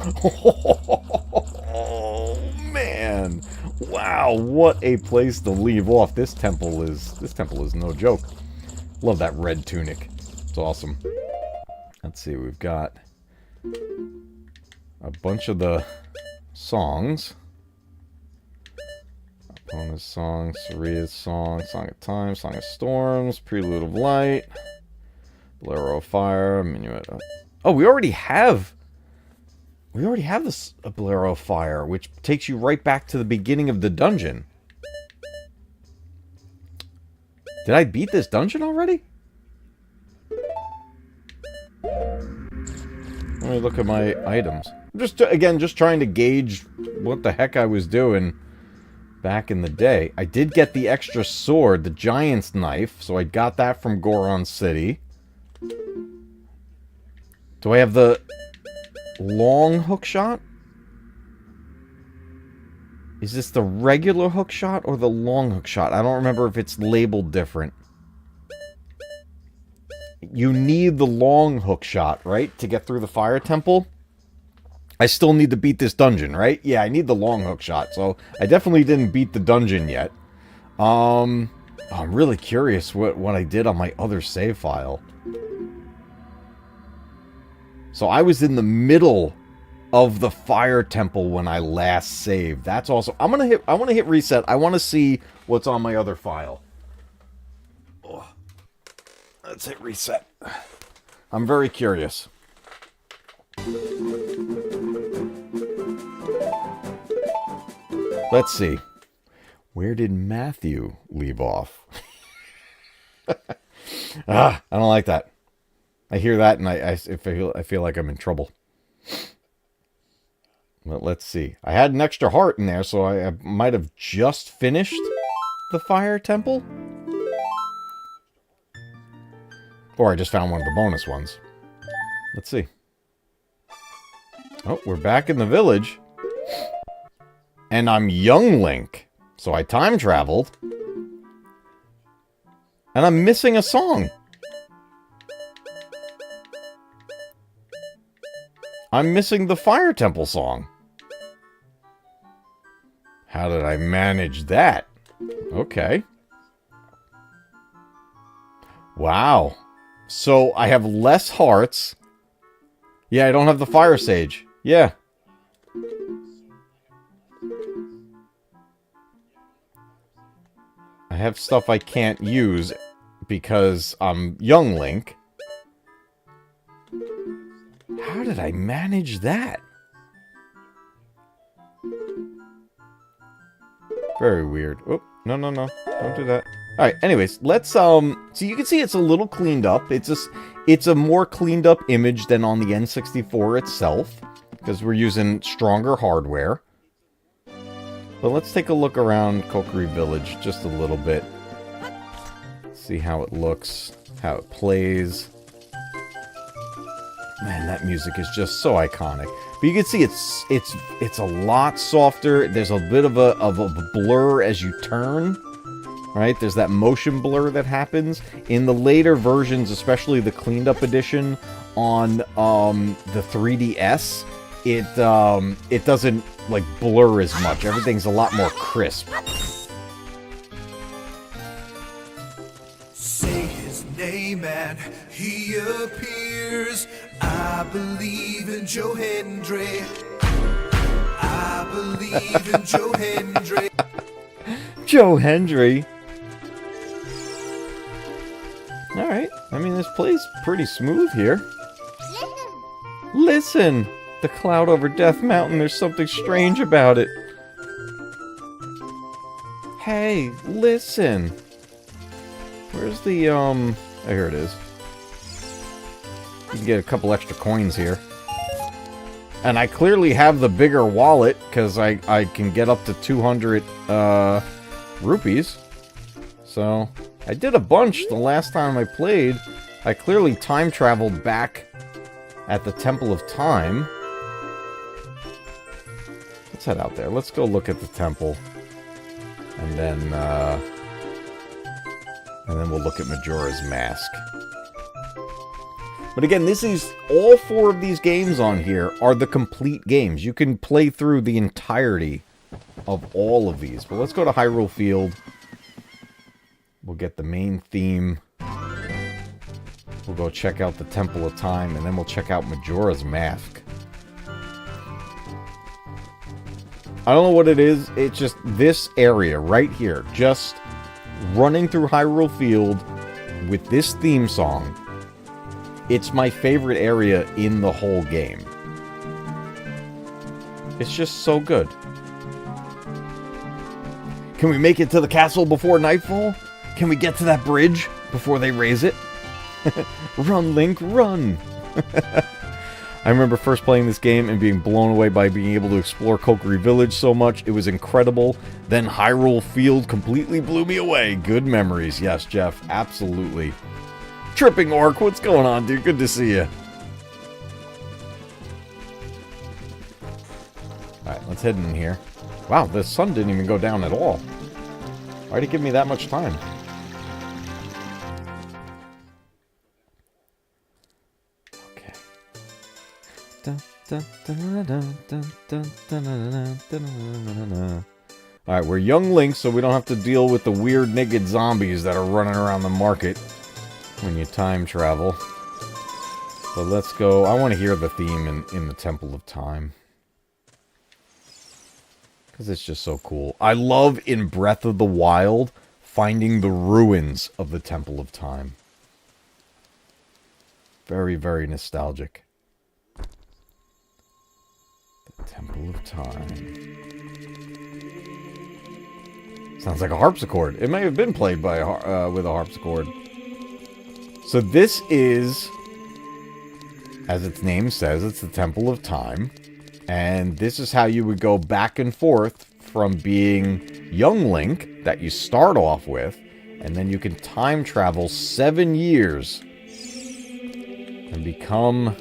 Oh man! Wow, what a place to leave off. This temple is no joke. Love that red tunic. It's awesome. Let's see, we've got a bunch of the songs. Bonus song, Saria's song, Song of Time, Song of Storms, Prelude of Light, Bolero of Fire, Minuet. Oh, we already have this Bolero of Fire, which takes you right back to the beginning of the dungeon. Did I beat this dungeon already? Let me look at my items. I'm just trying to gauge what the heck I was doing back in the day. I did get the extra sword, the Giant's Knife, so I got that from Goron City. Do I have the long hook shot? Is this the regular hook shot or the long hook shot? I don't remember if it's labeled different. You need the long hook shot, right? To get through the Fire Temple. I still need to beat this dungeon, right? Yeah, I need the long hook shot. So I definitely didn't beat the dungeon yet. I'm really curious what I did on my other save file. So I was in the middle of the Fire Temple when I last saved. That's also... I want to hit reset. I want to see what's on my other file. Oh. Let's hit reset. I'm very curious. Let's see. Where did Matthew leave off? I don't like that. I hear that and I feel like I'm in trouble. Well, let's see. I had an extra heart in there, so I might have just finished the Fire Temple. Or I just found one of the bonus ones. Let's see. Oh, we're back in the village. And I'm young Link. So I time traveled. And I'm missing a song. I'm missing the Fire Temple song. How did I manage that? Okay. Wow. So I have less hearts. Yeah, I don't have the Fire Sage. Yeah. I have stuff I can't use because I'm young Link. How did I manage that? Very weird. Oh, no, no, no. Don't do that. Alright, anyways, let's, so you can see it's a little cleaned up. It's a more cleaned up image than on the N64 itself, because we're using stronger hardware. But let's take a look around Kokiri Village just a little bit. See how it looks, how it plays. Man, that music is just so iconic. But you can see it's a lot softer. There's a bit of a blur as you turn, right? There's that motion blur that happens in the later versions, especially the cleaned up edition on the 3DS. It doesn't like blur as much. Everything's a lot more crisp. Say his name and he appears. I believe in Joe Hendry. I believe in Joe Hendry. Joe Hendry. Alright. I mean, this plays pretty smooth here. Listen! The cloud over Death Mountain, there's something strange about it. Hey, listen! Where's the, oh, here it is. You can get a couple extra coins here. And I clearly have the bigger wallet, because I can get up to 200, rupees. So, I did a bunch the last time I played. I clearly time traveled back at the Temple of Time. Let's head out there. Let's go look at the temple. And then we'll look at Majora's Mask. But again, this is all 4 of these games on here are the complete games. You can play through the entirety of all of these. But let's go to Hyrule Field. We'll get the main theme. We'll go check out the Temple of Time, and then we'll check out Majora's Mask. I don't know what it is. It's just this area right here. Just running through Hyrule Field with this theme song. It's my favorite area in the whole game. It's just so good. Can we make it to the castle before nightfall? Can we get to that bridge before they raise it? Run, Link, run! I remember first playing this game and being blown away by being able to explore Kokiri Village so much. It was incredible. Then Hyrule Field completely blew me away. Good memories. Yes, Jeff, absolutely. Tripping Orc, what's going on, dude? Good to see you. Alright, let's head in here. Wow, the sun didn't even go down at all. Why'd it give me that much time? Okay. Alright, we're young Link, so we don't have to deal with the weird naked zombies that are running around the market when you time travel. But let's go. I want to hear the theme in the Temple of Time. Because it's just so cool. I love in Breath of the Wild finding the ruins of the Temple of Time. Very, very nostalgic. The Temple of Time. Sounds like a harpsichord. It may have been played by with a harpsichord. So this is, as its name says, it's the Temple of Time. And this is how you would go back and forth from being young Link, that you start off with, and then you can time travel 7 years and become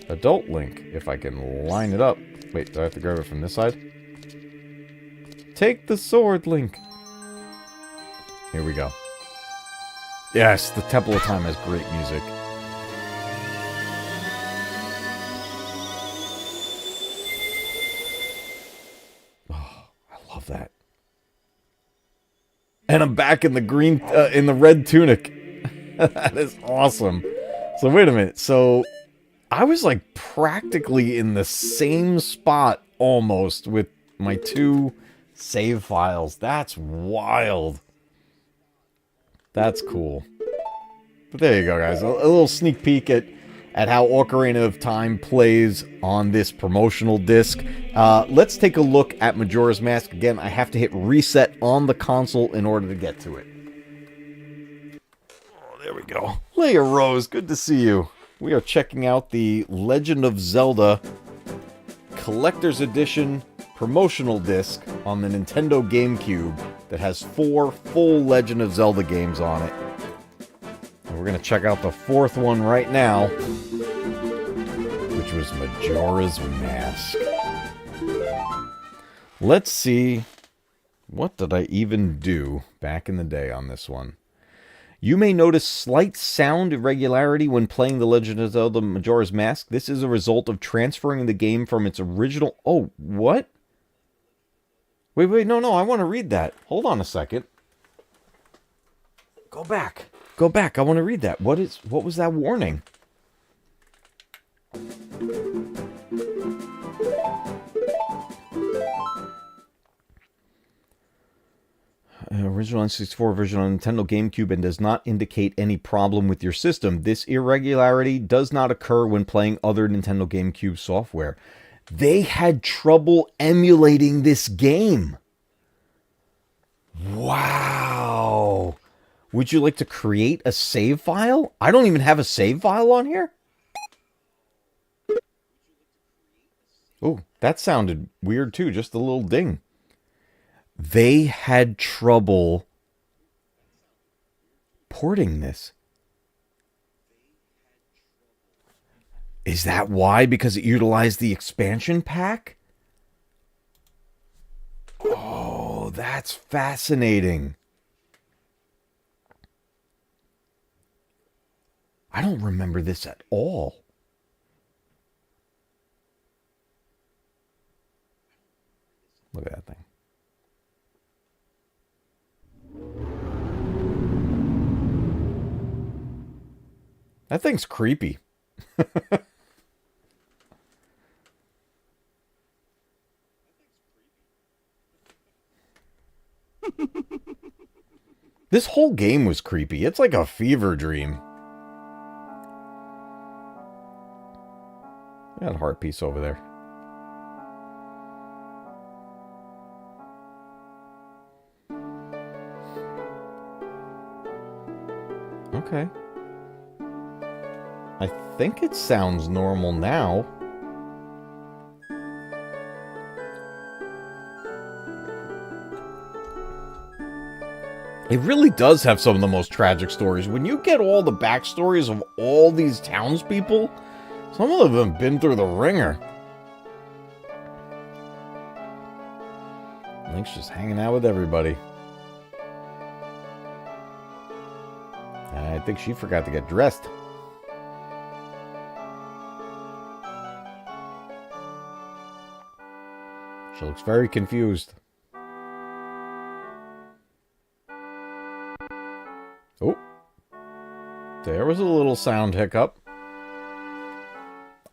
adult Link, if I can line it up. Wait, do I have to grab it from this side? Take the sword, Link. Here we go. Yes, the Temple of Time has great music. that. And I'm back in the green, in the red tunic. That is awesome. So wait a minute. So I was like practically in the same spot almost with my 2 save files. That's wild. That's cool. But there you go, guys. A little sneak peek at how Ocarina of Time plays on this promotional disc. Let's take a look at Majora's Mask. Again, I have to hit reset on the console in order to get to it. Oh, there we go. Leia Rose, good to see you. We are checking out the Legend of Zelda Collector's Edition promotional disc on the Nintendo GameCube that has 4 full Legend of Zelda games on it. And we're going to check out the 4th one right now, which was Majora's Mask. Let's see, what did I even do back in the day on this one? You may notice slight sound irregularity when playing The Legend of Zelda Majora's Mask. This is a result of transferring the game from its original... Oh, what? Wait, no, I want to read that. Hold on a second. Go back. I want to read that. What was that warning? Original N64 version on Nintendo GameCube and does not indicate any problem with your system. This irregularity does not occur when playing other Nintendo GameCube software. They had trouble emulating this game. Wow. Would you like to create a save file? I don't even have a save file on here. Oh, that sounded weird too, just a little ding. They had trouble porting this. Is that why? Because it utilized the expansion pack? Oh, that's fascinating. I don't remember this at all. Look at that thing. That thing's creepy. This whole game was creepy. It's like a fever dream. Got a heart piece over there. Okay. I think it sounds normal now. It really does have some of the most tragic stories. When you get all the backstories of all these townspeople, some of them have been through the ringer. Link's just hanging out with everybody. And I think she forgot to get dressed. She looks very confused. Oh. There was a little sound hiccup.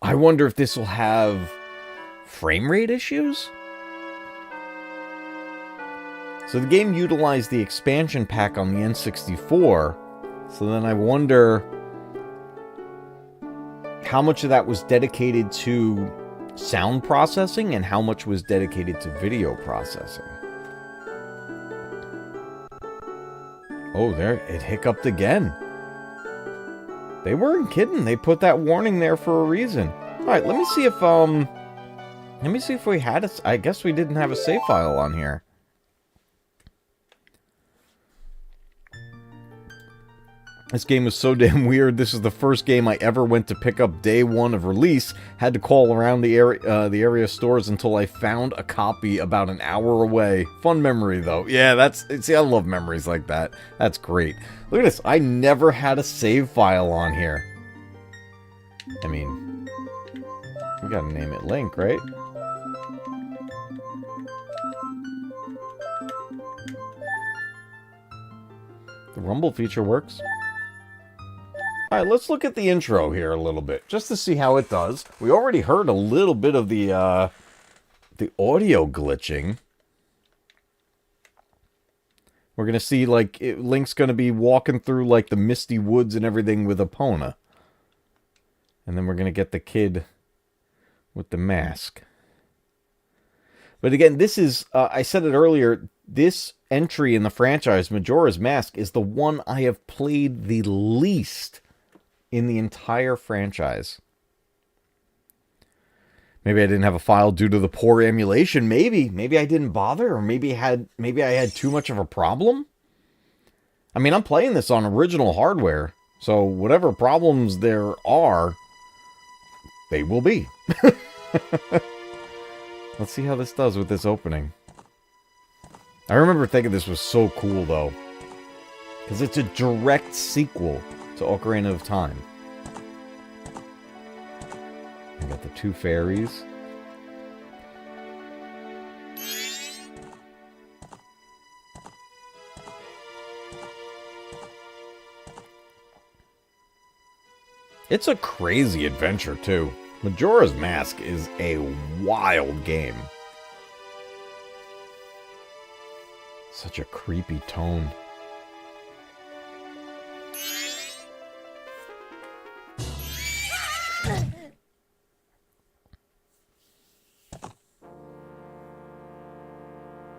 I wonder if this will have frame rate issues? So the game utilized the expansion pack on the N64. So then I wonder how much of that was dedicated to sound processing and how much was dedicated to video processing. Oh, there, it hiccuped again. They weren't kidding. They put that warning there for a reason. All right, let me see if we had a, I guess we didn't have a save file on here. This game was so damn weird. This is the first game I ever went to pick up day one of release. Had to call around the area stores until I found a copy about an hour away. Fun memory, though. Yeah, see, I love memories like that. That's great. Look at this. I never had a save file on here. I mean, we gotta name it Link, right? rumble feature works. Alright, let's look at the intro here a little bit, just to see how it does. We already heard a little bit of the audio glitching. We're going to see, like, Link's going to be walking through, like, the misty woods and everything with Epona. And then we're going to get the kid with the mask. But again, this is, I said it earlier, this entry in the franchise, Majora's Mask, is the one I have played the least in the entire franchise. Maybe I didn't have a file due to the poor emulation. Maybe I didn't bother, or maybe I had too much of a problem. I mean, I'm playing this on original hardware, so whatever problems there are, they will be. Let's see how this does with this opening. I remember thinking this was so cool, though, because it's a direct sequel to Ocarina of Time. I got the two fairies. It's a crazy adventure, too. Majora's Mask is a wild game. Such a creepy tone.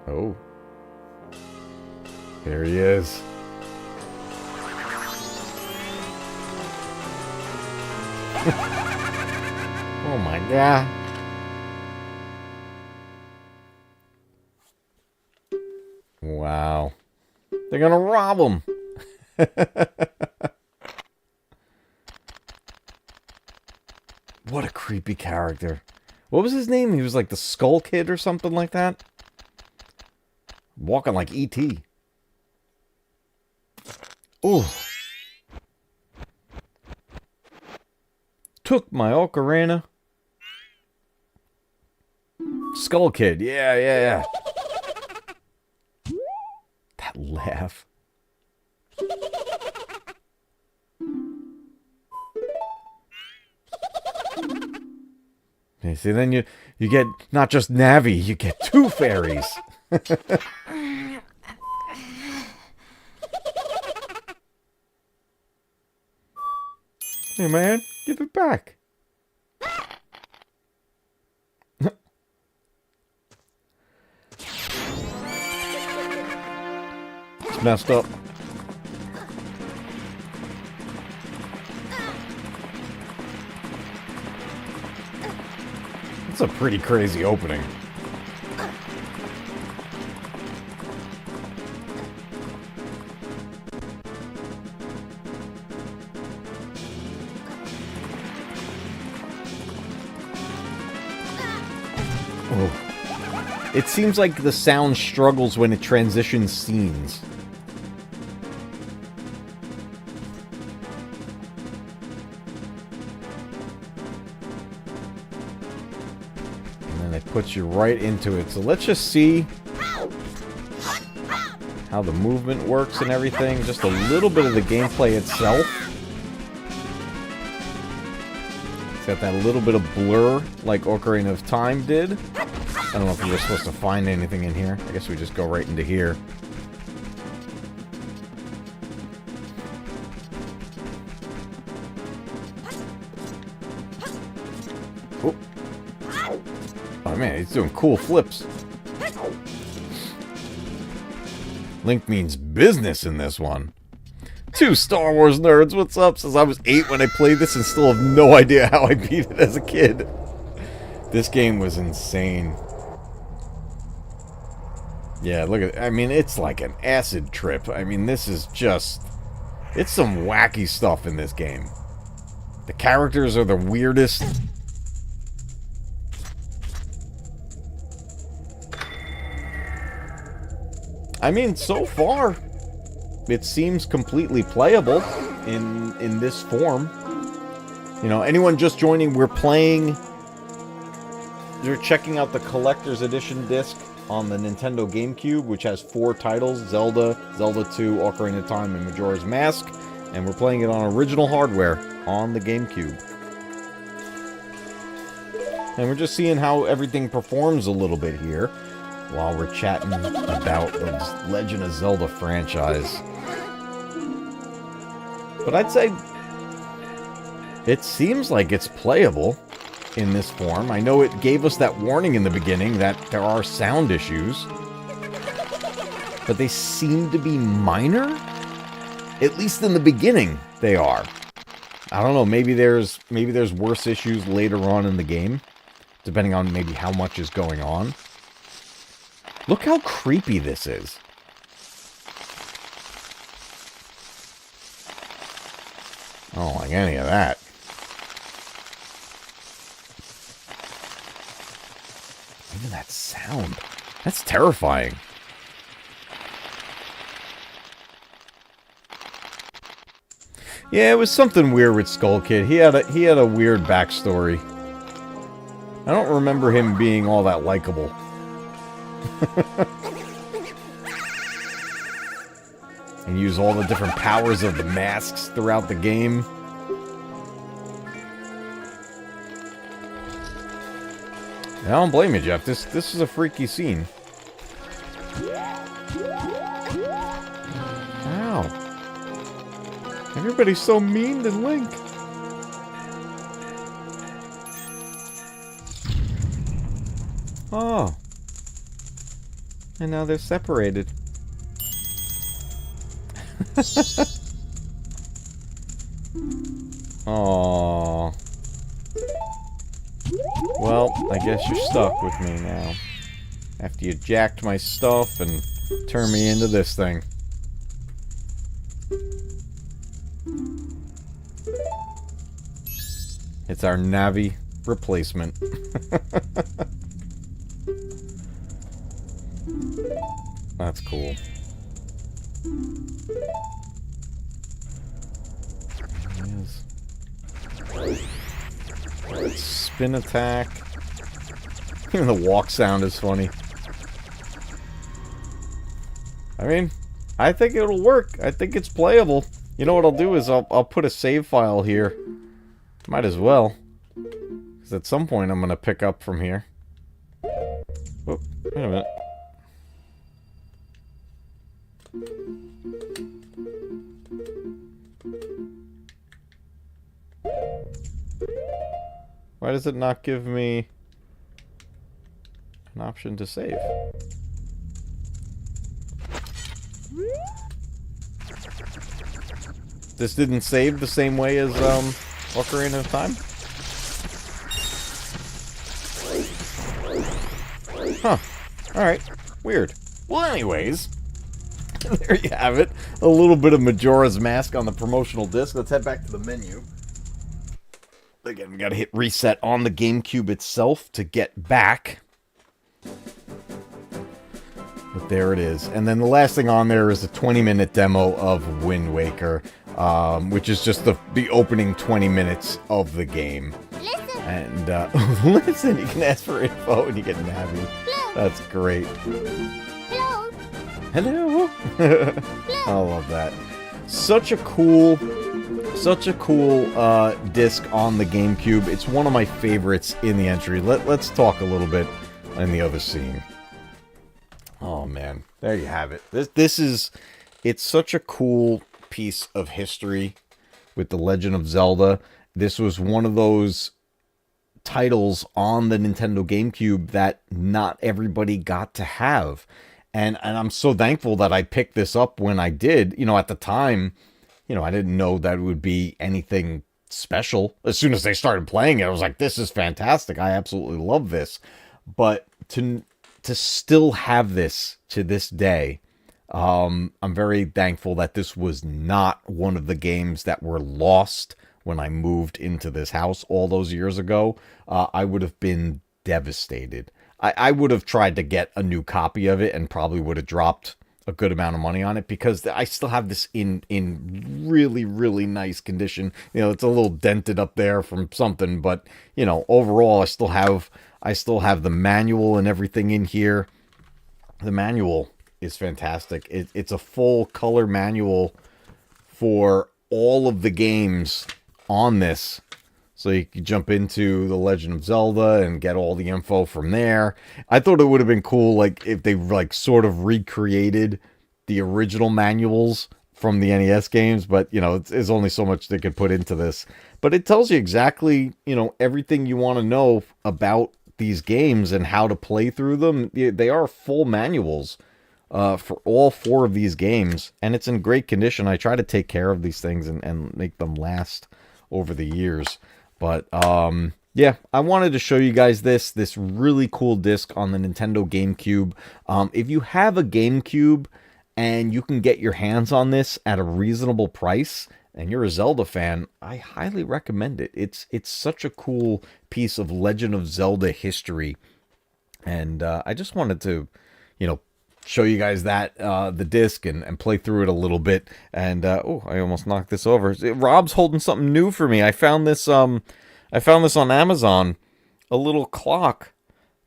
Oh. There he is. Oh my god. Wow. They're gonna rob him. What a creepy character. What was his name? He was like the Skull Kid or something like that? Walking like E.T. Ooh. Took my ocarina. Skull Kid. Yeah. That laugh. You see, then you get not just Navi, you get two fairies. Hey man, give it back. It's messed up. It's a pretty crazy opening. Oh. It seems like the sound struggles when it transitions scenes. Puts you right into it. So let's just see how the movement works and everything. Just a little bit of the gameplay itself. It's got that little bit of blur like Ocarina of Time did. I don't know if we were supposed to find anything in here. I guess we just go right into here. Man, he's doing cool flips. Link means business in this one. Two Star Wars nerds, what's up? Since I was 8 when I played this and still have no idea how I beat it as a kid. This game was insane. Yeah, look at it. I mean, it's like an acid trip. I mean, this is just... It's some wacky stuff in this game. The characters are the weirdest... I mean, so far, it seems completely playable in this form. You know, anyone just joining, we're playing... You're checking out the Collector's Edition disc on the Nintendo GameCube, which has 4 titles: Zelda, Zelda 2, Ocarina of Time, and Majora's Mask. And we're playing it on original hardware on the GameCube. And we're just seeing how everything performs a little bit here while we're chatting about the Legend of Zelda franchise. But I'd say it seems like it's playable in this form. I know it gave us that warning in the beginning that there are sound issues, but they seem to be minor. At least in the beginning, they are. I don't know, maybe there's worse issues later on in the game, depending on maybe how much is going on. Look how creepy this is. I don't like any of that. Even that sound. That's terrifying. Yeah, it was something weird with Skull Kid. He had a weird backstory. I don't remember him being all that likable. And use all the different powers of the masks throughout the game. I don't blame you, Jeff. This is a freaky scene. Ow. Everybody's so mean to Link. Oh. And now they're separated. Aww. Well, I guess you're stuck with me now. After you jacked my stuff and turned me into this thing. It's our Navi replacement. That's cool. Spin attack. Even the walk sound is funny. I mean, I think it'll work. I think it's playable. You know what I'll do is I'll put a save file here. Might as well. Because at some point I'm going to pick up from here. Whoop, wait a minute. Why does it not give me an option to save? This didn't save the same way as Ocarina of Time? Huh. Alright. Weird. Well, anyways, there you have it. A little bit of Majora's Mask on the promotional disc. Let's head back to the menu. Again, we gotta hit reset on the GameCube itself to get back. But there it is. And then the last thing on there is a 20-minute demo of Wind Waker, which is just the opening 20 minutes of the game. Listen. And, listen, you can ask for info and you get Navi. Hello. That's great. Hello. Hello. I love that. Such a cool disc on the GameCube. It's one of my favorites in the entry. Let's talk a little bit in the other scene. Oh man, there you have it. It's such a cool piece of history with the Legend of Zelda. This was one of those titles on the Nintendo GameCube that not everybody got to have. And I'm so thankful that I picked this up when I did. You know, at the time, you know, I didn't know that it would be anything special. As soon as they started playing it, I was like, this is fantastic. I absolutely love this. But to still have this to this day, I'm very thankful that this was not one of the games that were lost when I moved into this house all those years ago. I would have been devastated. I would have tried to get a new copy of it and probably would have dropped a good amount of money on it because I still have this in really, really nice condition. You know, it's a little dented up there from something, but you know, overall I still have the manual and everything in here. The manual is fantastic. It's a full color manual for all of the games on this. So you can jump into the Legend of Zelda and get all the info from there. I thought it would have been cool, like, if they, like, sort of recreated the original manuals from the NES games, but, you know, there's only so much they could put into this. But it tells you exactly, you know, everything you want to know about these games and how to play through them. They are full manuals for all 4 of these games, and it's in great condition. I try to take care of these things and make them last over the years. But yeah, I wanted to show you guys this really cool disc on the Nintendo GameCube. If you have a GameCube and you can get your hands on this at a reasonable price and you're a Zelda fan, I highly recommend it. It's such a cool piece of Legend of Zelda history. And I just wanted to, you know, show you guys that the disc and play through it a little bit. And oh, I almost knocked this over. Rob's holding something new for me. I found this on Amazon, a little clock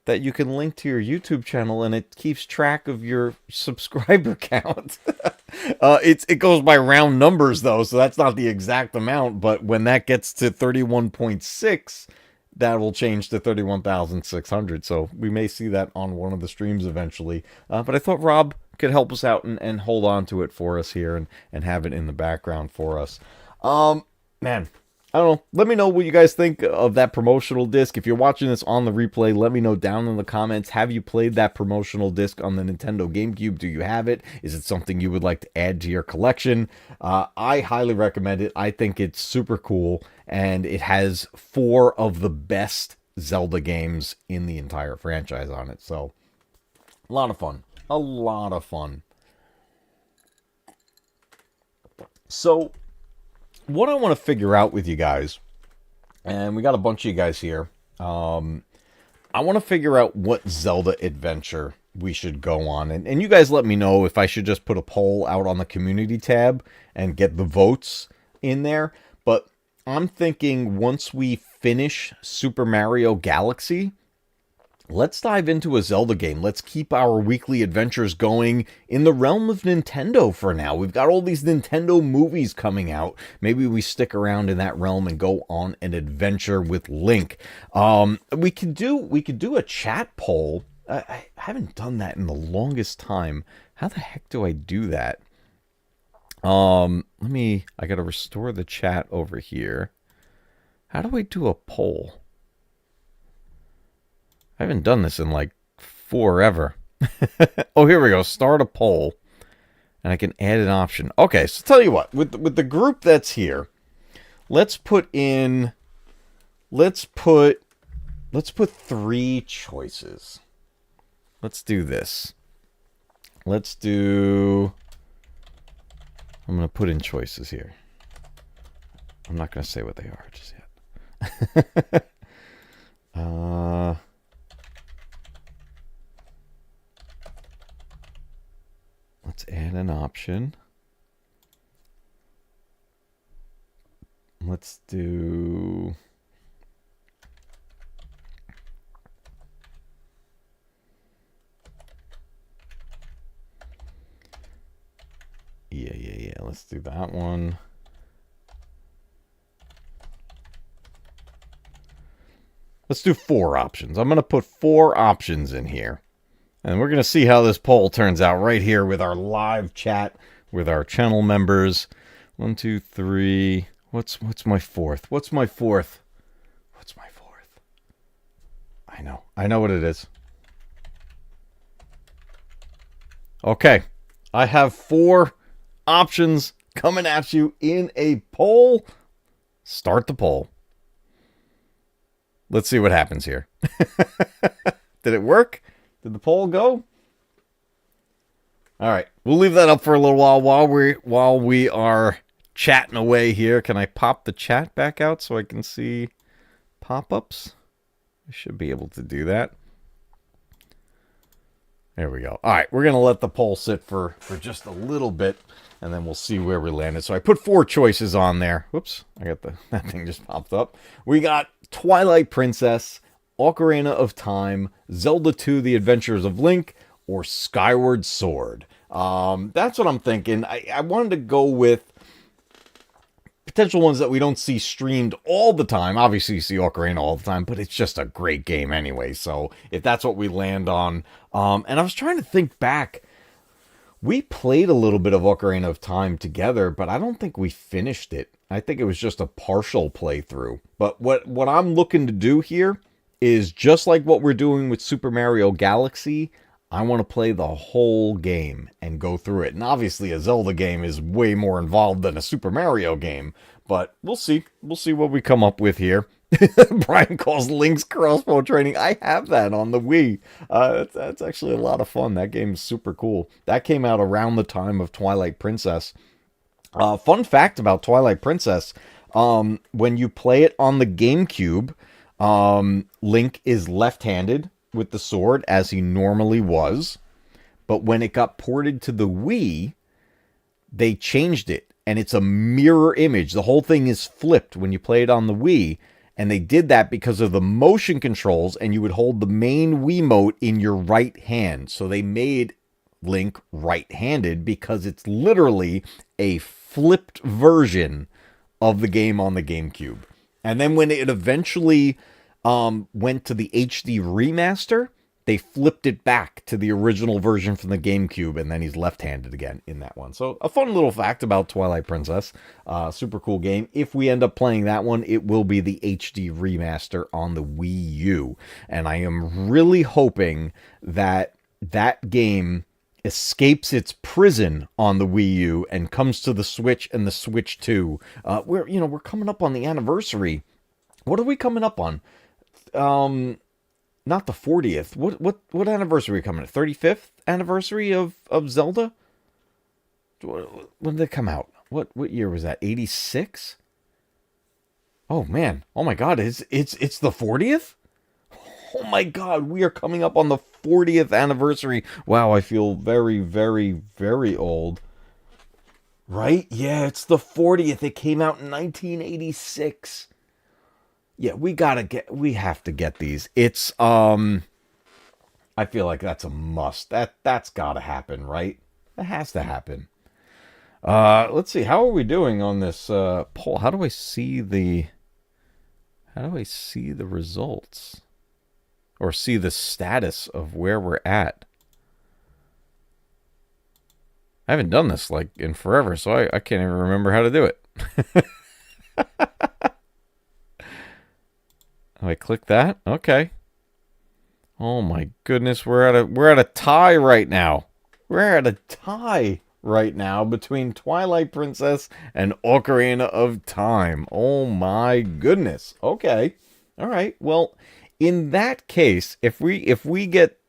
that you can link to your YouTube channel, and it keeps track of your subscriber count. It goes by round numbers though, so that's not the exact amount. But when that gets to 31.6. that will change to 31,600. So we may see that on one of the streams eventually. But I thought Rob could help us out and hold on to it for us here and have it in the background for us. Man, I don't know. Let me know what you guys think of that promotional disc. If you're watching this on the replay, let me know down in the comments. Have you played that promotional disc on the Nintendo GameCube? Do you have it? Is it something you would like to add to your collection? I highly recommend it. I think it's super cool, and it has 4 of the best Zelda games in the entire franchise on it. So, a lot of fun. A lot of fun. So, what I want to figure out with you guys, and we got a bunch of you guys here, I want to figure out what Zelda adventure we should go on. And you guys let me know if I should just put a poll out on the community tab and get the votes in there. But I'm thinking once we finish Super Mario Galaxy, let's dive into a Zelda game. Let's keep our weekly adventures going in the realm of Nintendo for now. We've got all these Nintendo movies coming out. Maybe we stick around in that realm and go on an adventure with Link. We could do a chat poll. I haven't done that in the longest time. How the heck do I do that? I gotta restore the chat over here. How do I do a poll? I haven't done this in like forever. Oh, here we go. Start a poll. And I can add an option. Okay, so tell you what. With the group that's here, let's put 3 choices. Let's do this. I'm going to put in choices here. I'm not going to say what they are just yet. Let's add an option. Let's do... Yeah. Let's do that one. Let's do 4 options. I'm going to put 4 options in here. And we're going to see how this poll turns out right here with our live chat with our channel members. 1, 2, 3. What's my 4th? What's my 4th? I know what it is. Okay. I have 4 options coming at you in a poll. Start the poll. Let's see what happens here. Did it work? Did the poll go? All right. We'll leave that up for a little while we are chatting away here. Can I pop the chat back out so I can see pop-ups? I should be able to do that. There we go. All right. We're going to let the poll sit for just a little bit, and then we'll see where we landed. So I put 4 choices on there. Whoops. That thing just popped up. We got Twilight Princess, Ocarina of Time, Zelda 2, The Adventures of Link, or Skyward Sword. That's what I'm thinking. I wanted to go with potential ones that we don't see streamed all the time. Obviously, you see Ocarina all the time, but it's just a great game anyway. So if that's what we land on, and I was trying to think back, we played a little bit of Ocarina of Time together, but I don't think we finished it. I think it was just a partial playthrough. But what I'm looking to do here is just like what we're doing with Super Mario Galaxy. I want to play the whole game and go through it. And obviously a Zelda game is way more involved than a Super Mario game. But we'll see. We'll see what we come up with here. Brian calls Link's crossbow training. I have that on the Wii. That's actually a lot of fun. That game's super cool. That came out around the time of Twilight Princess. Fun fact about Twilight Princess. When you play it on the GameCube, Link is left-handed with the sword as he normally was, but when it got ported to the Wii, they changed it, and it's a mirror image. The whole thing is flipped when you play it on the Wii, and they did that because of the motion controls, and you would hold the main Wiimote in your right hand. So they made Link right-handed because it's literally a flipped version of the game on the GameCube. And then when it eventually went to the HD remaster, they flipped it back to the original version from the GameCube, and then he's left-handed again in that one. So a fun little fact about Twilight Princess. Super cool game. If we end up playing that one, it will be the HD remaster on the Wii U. And I am really hoping that that game escapes its prison on the Wii U and comes to the Switch and the Switch 2. We're coming up on the anniversary. What are we coming up on? Not the 40th. What anniversary are we coming at? 35th anniversary of Zelda? When did it come out? What year was that? 86? Oh man. Oh my god, it's the 40th? Oh my god, we are coming up on the 40th anniversary. Wow, I feel very, very, very old. Right? Yeah, it's the 40th. It came out in 1986. Yeah, we have to get these. It's, I feel like that's a must. That's gotta happen, right? That has to happen. Let's see, how are we doing on this, poll? How do I see the results? Or see the status of where we're at? I haven't done this, like, in forever, so I can't even remember how to do it. Oh, I click that? Okay. Oh my goodness, we're at a tie right now. We're at a tie right now between Twilight Princess and Ocarina of Time. Oh my goodness. Okay. All right. Well, in that case, if we get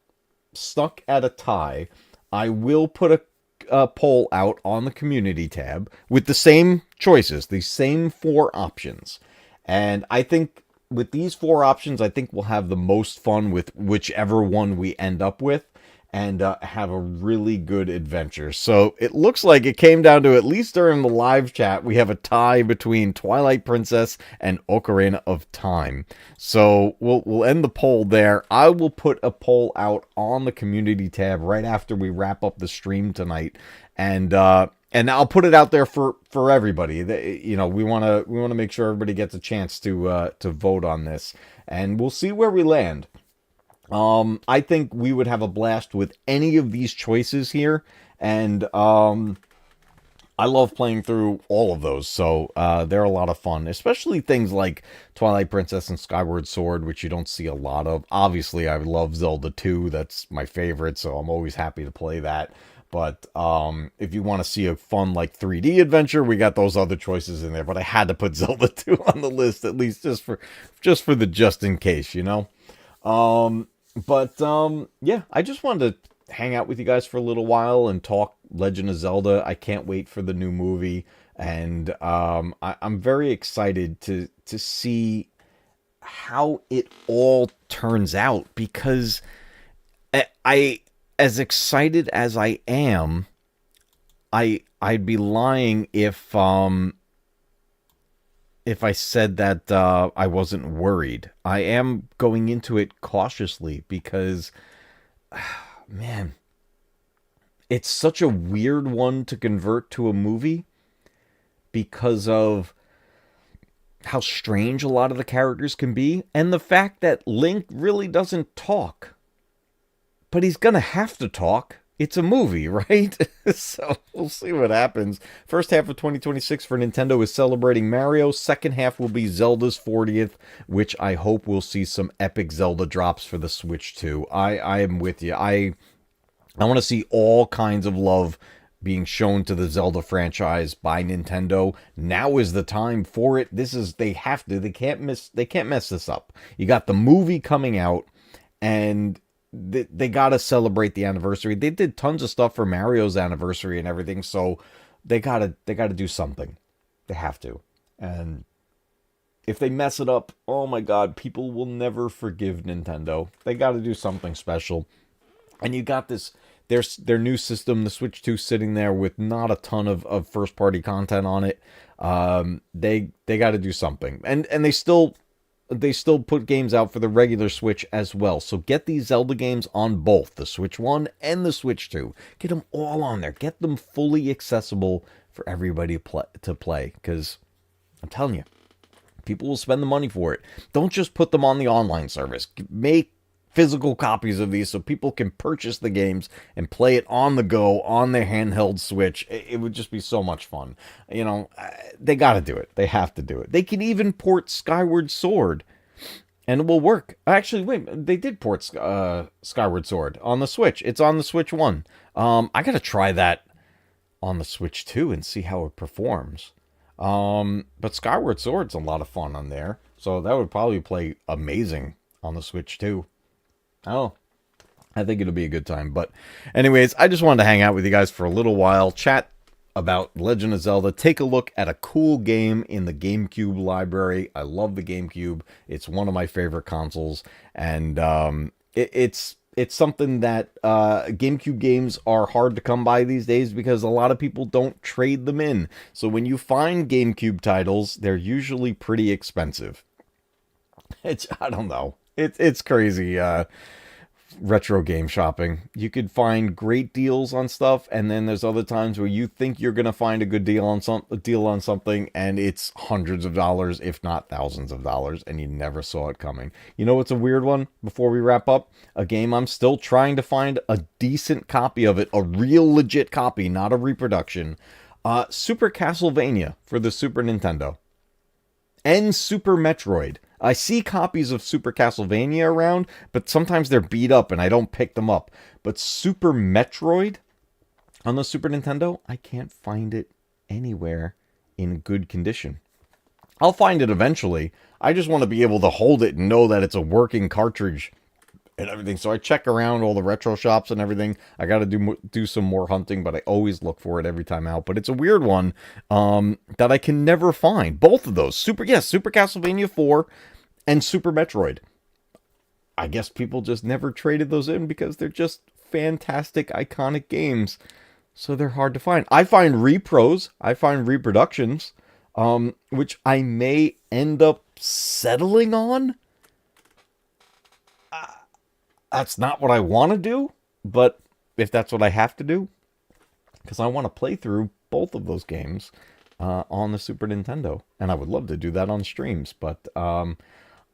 stuck at a tie, I will put a poll out on the community tab with the same choices, the same 4 options. And I think with these 4 options, I think we'll have the most fun with whichever one we end up with, and have a really good adventure. So it looks like it came down to, at least during the live chat, we have a tie between Twilight Princess and Ocarina of Time. So we'll end the poll there. I will put a poll out on the community tab right after we wrap up the stream tonight, and I'll put it out there for everybody. We want to make sure everybody gets a chance to vote on this, and we'll see where we land. I think we would have a blast with any of these choices here, and I love playing through all of those, so they're a lot of fun, especially things like Twilight Princess and Skyward Sword, which you don't see a lot of. Obviously, I love Zelda 2. That's my favorite, so I'm always happy to play that. But if you want to see a fun, like, 3D adventure, we got those other choices in there. But I had to put Zelda 2 on the list, at least just for the just in case, you know? Yeah, I just wanted to hang out with you guys for a little while and talk Legend of Zelda. I can't wait for the new movie, and I'm very excited to see how it all turns out, because as excited as I am, I'd be lying if I said that I wasn't worried. I am going into it cautiously because, man, it's such a weird one to convert to a movie because of how strange a lot of the characters can be, and the fact that Link really doesn't talk. But he's gonna have to talk. It's a movie, right? So we'll see what happens. First half of 2026 for Nintendo is celebrating Mario. Second half will be Zelda's 40th, which I hope we'll see some epic Zelda drops for the Switch too. I am with you. I want to see all kinds of love being shown to the Zelda franchise by Nintendo. Now is the time for it. They have to. They can't mess this up. You got the movie coming out, and they got to celebrate the anniversary. They did tons of stuff for Mario's anniversary and everything, so they got to do something. They have to. And if they mess it up, oh my god, people will never forgive Nintendo. They got to do something special. And you got this, their new system, the Switch 2, sitting there with not a ton of first-party content on it. They got to do something. And they still put games out for the regular Switch as well. So get these Zelda games on both the Switch 1 and the Switch 2. Get them all on there. Get them fully accessible for everybody to play. Because I'm telling you, people will spend the money for it. Don't just put them on the online service. Make physical copies of these so people can purchase the games and play it on the go on their handheld Switch. It would just be so much fun. You know, they got to do it. They have to do it. They can even port Skyward Sword and it will work. Actually, wait, they did port Skyward Sword on the Switch. It's on the Switch 1. I got to try that on the Switch 2 and see how it performs. But Skyward Sword's a lot of fun on there. So that would probably play amazing on the Switch 2. Oh, I think it'll be a good time. But anyways, I just wanted to hang out with you guys for a little while, chat about Legend of Zelda, take a look at a cool game in the GameCube library. I love the GameCube. It's one of my favorite consoles, and it's something that GameCube games are hard to come by these days because a lot of people don't trade them in. So when you find GameCube titles, they're usually pretty expensive. I don't know. It's crazy. Retro game shopping. You could find great deals on stuff, and then there's other times where you think you're gonna find a good deal on something, and it's hundreds of dollars, if not thousands of dollars, and you never saw it coming. You know what's a weird one? Before we wrap up, a game I'm still trying to find a decent copy of it, a real legit copy, not a reproduction. Super Castlevania for the Super Nintendo. And Super Metroid. I see copies of Super Castlevania around, but sometimes they're beat up and I don't pick them up. But Super Metroid on the Super Nintendo, I can't find it anywhere in good condition. I'll find it eventually. I just want to be able to hold it and know that it's a working cartridge and everything. So I check around all the retro shops and everything. I got to do some more hunting, but I always look for it every time out. But it's a weird one that I can never find. Both of those. Super Castlevania 4 and Super Metroid. I guess people just never traded those in because they're just fantastic, iconic games. So they're hard to find. I find repros. I find reproductions, which I may end up settling on. That's not what I want to do, but if that's what I have to do, because I want to play through both of those games on the Super Nintendo, and I would love to do that on streams, but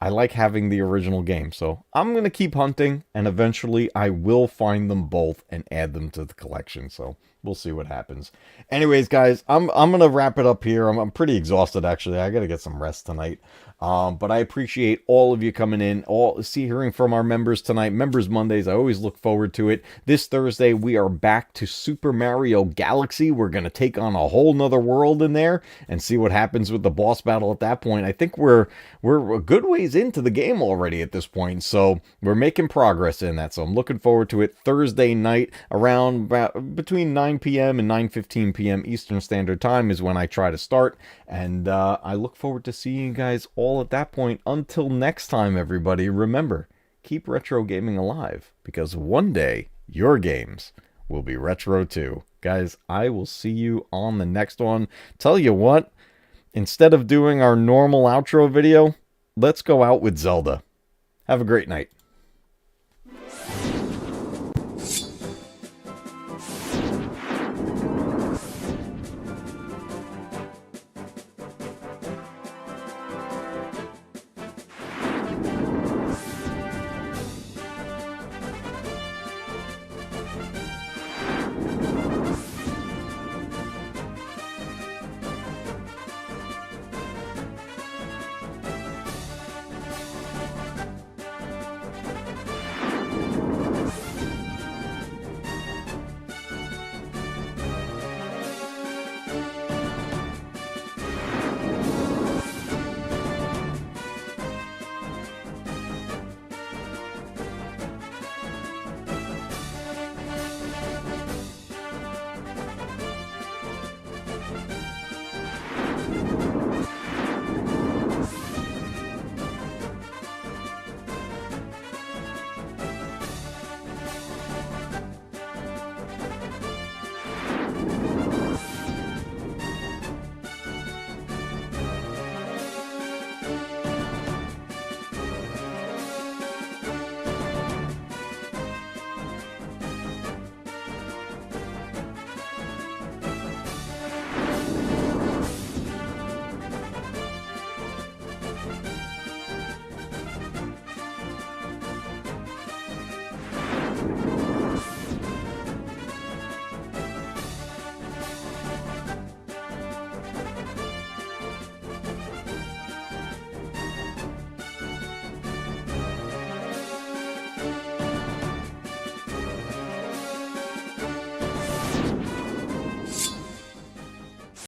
I like having the original game, so I'm going to keep hunting, and eventually I will find them both and add them to the collection, so we'll see what happens. Anyways, guys, I'm going to wrap it up here. I'm pretty exhausted, actually. I got to get some rest tonight. But I appreciate all of you coming in, hearing from our members tonight. Members Mondays, I always look forward to it. This Thursday, we are back to Super Mario Galaxy. We're going to take on a whole nother world in there and see what happens with the boss battle at that point. I think we're a good ways into the game already at this point, so we're making progress in that. So I'm looking forward to it. Thursday night, around between 9 p.m. and 9:15 p.m. Eastern Standard Time is when I try to start, and I look forward to seeing you guys all at that point. Until next time, everybody, remember, keep retro gaming alive, because one day your games will be retro too. Guys, I will see you on the next one. Tell you what, instead of doing our normal outro video, let's go out with Zelda. Have a great night.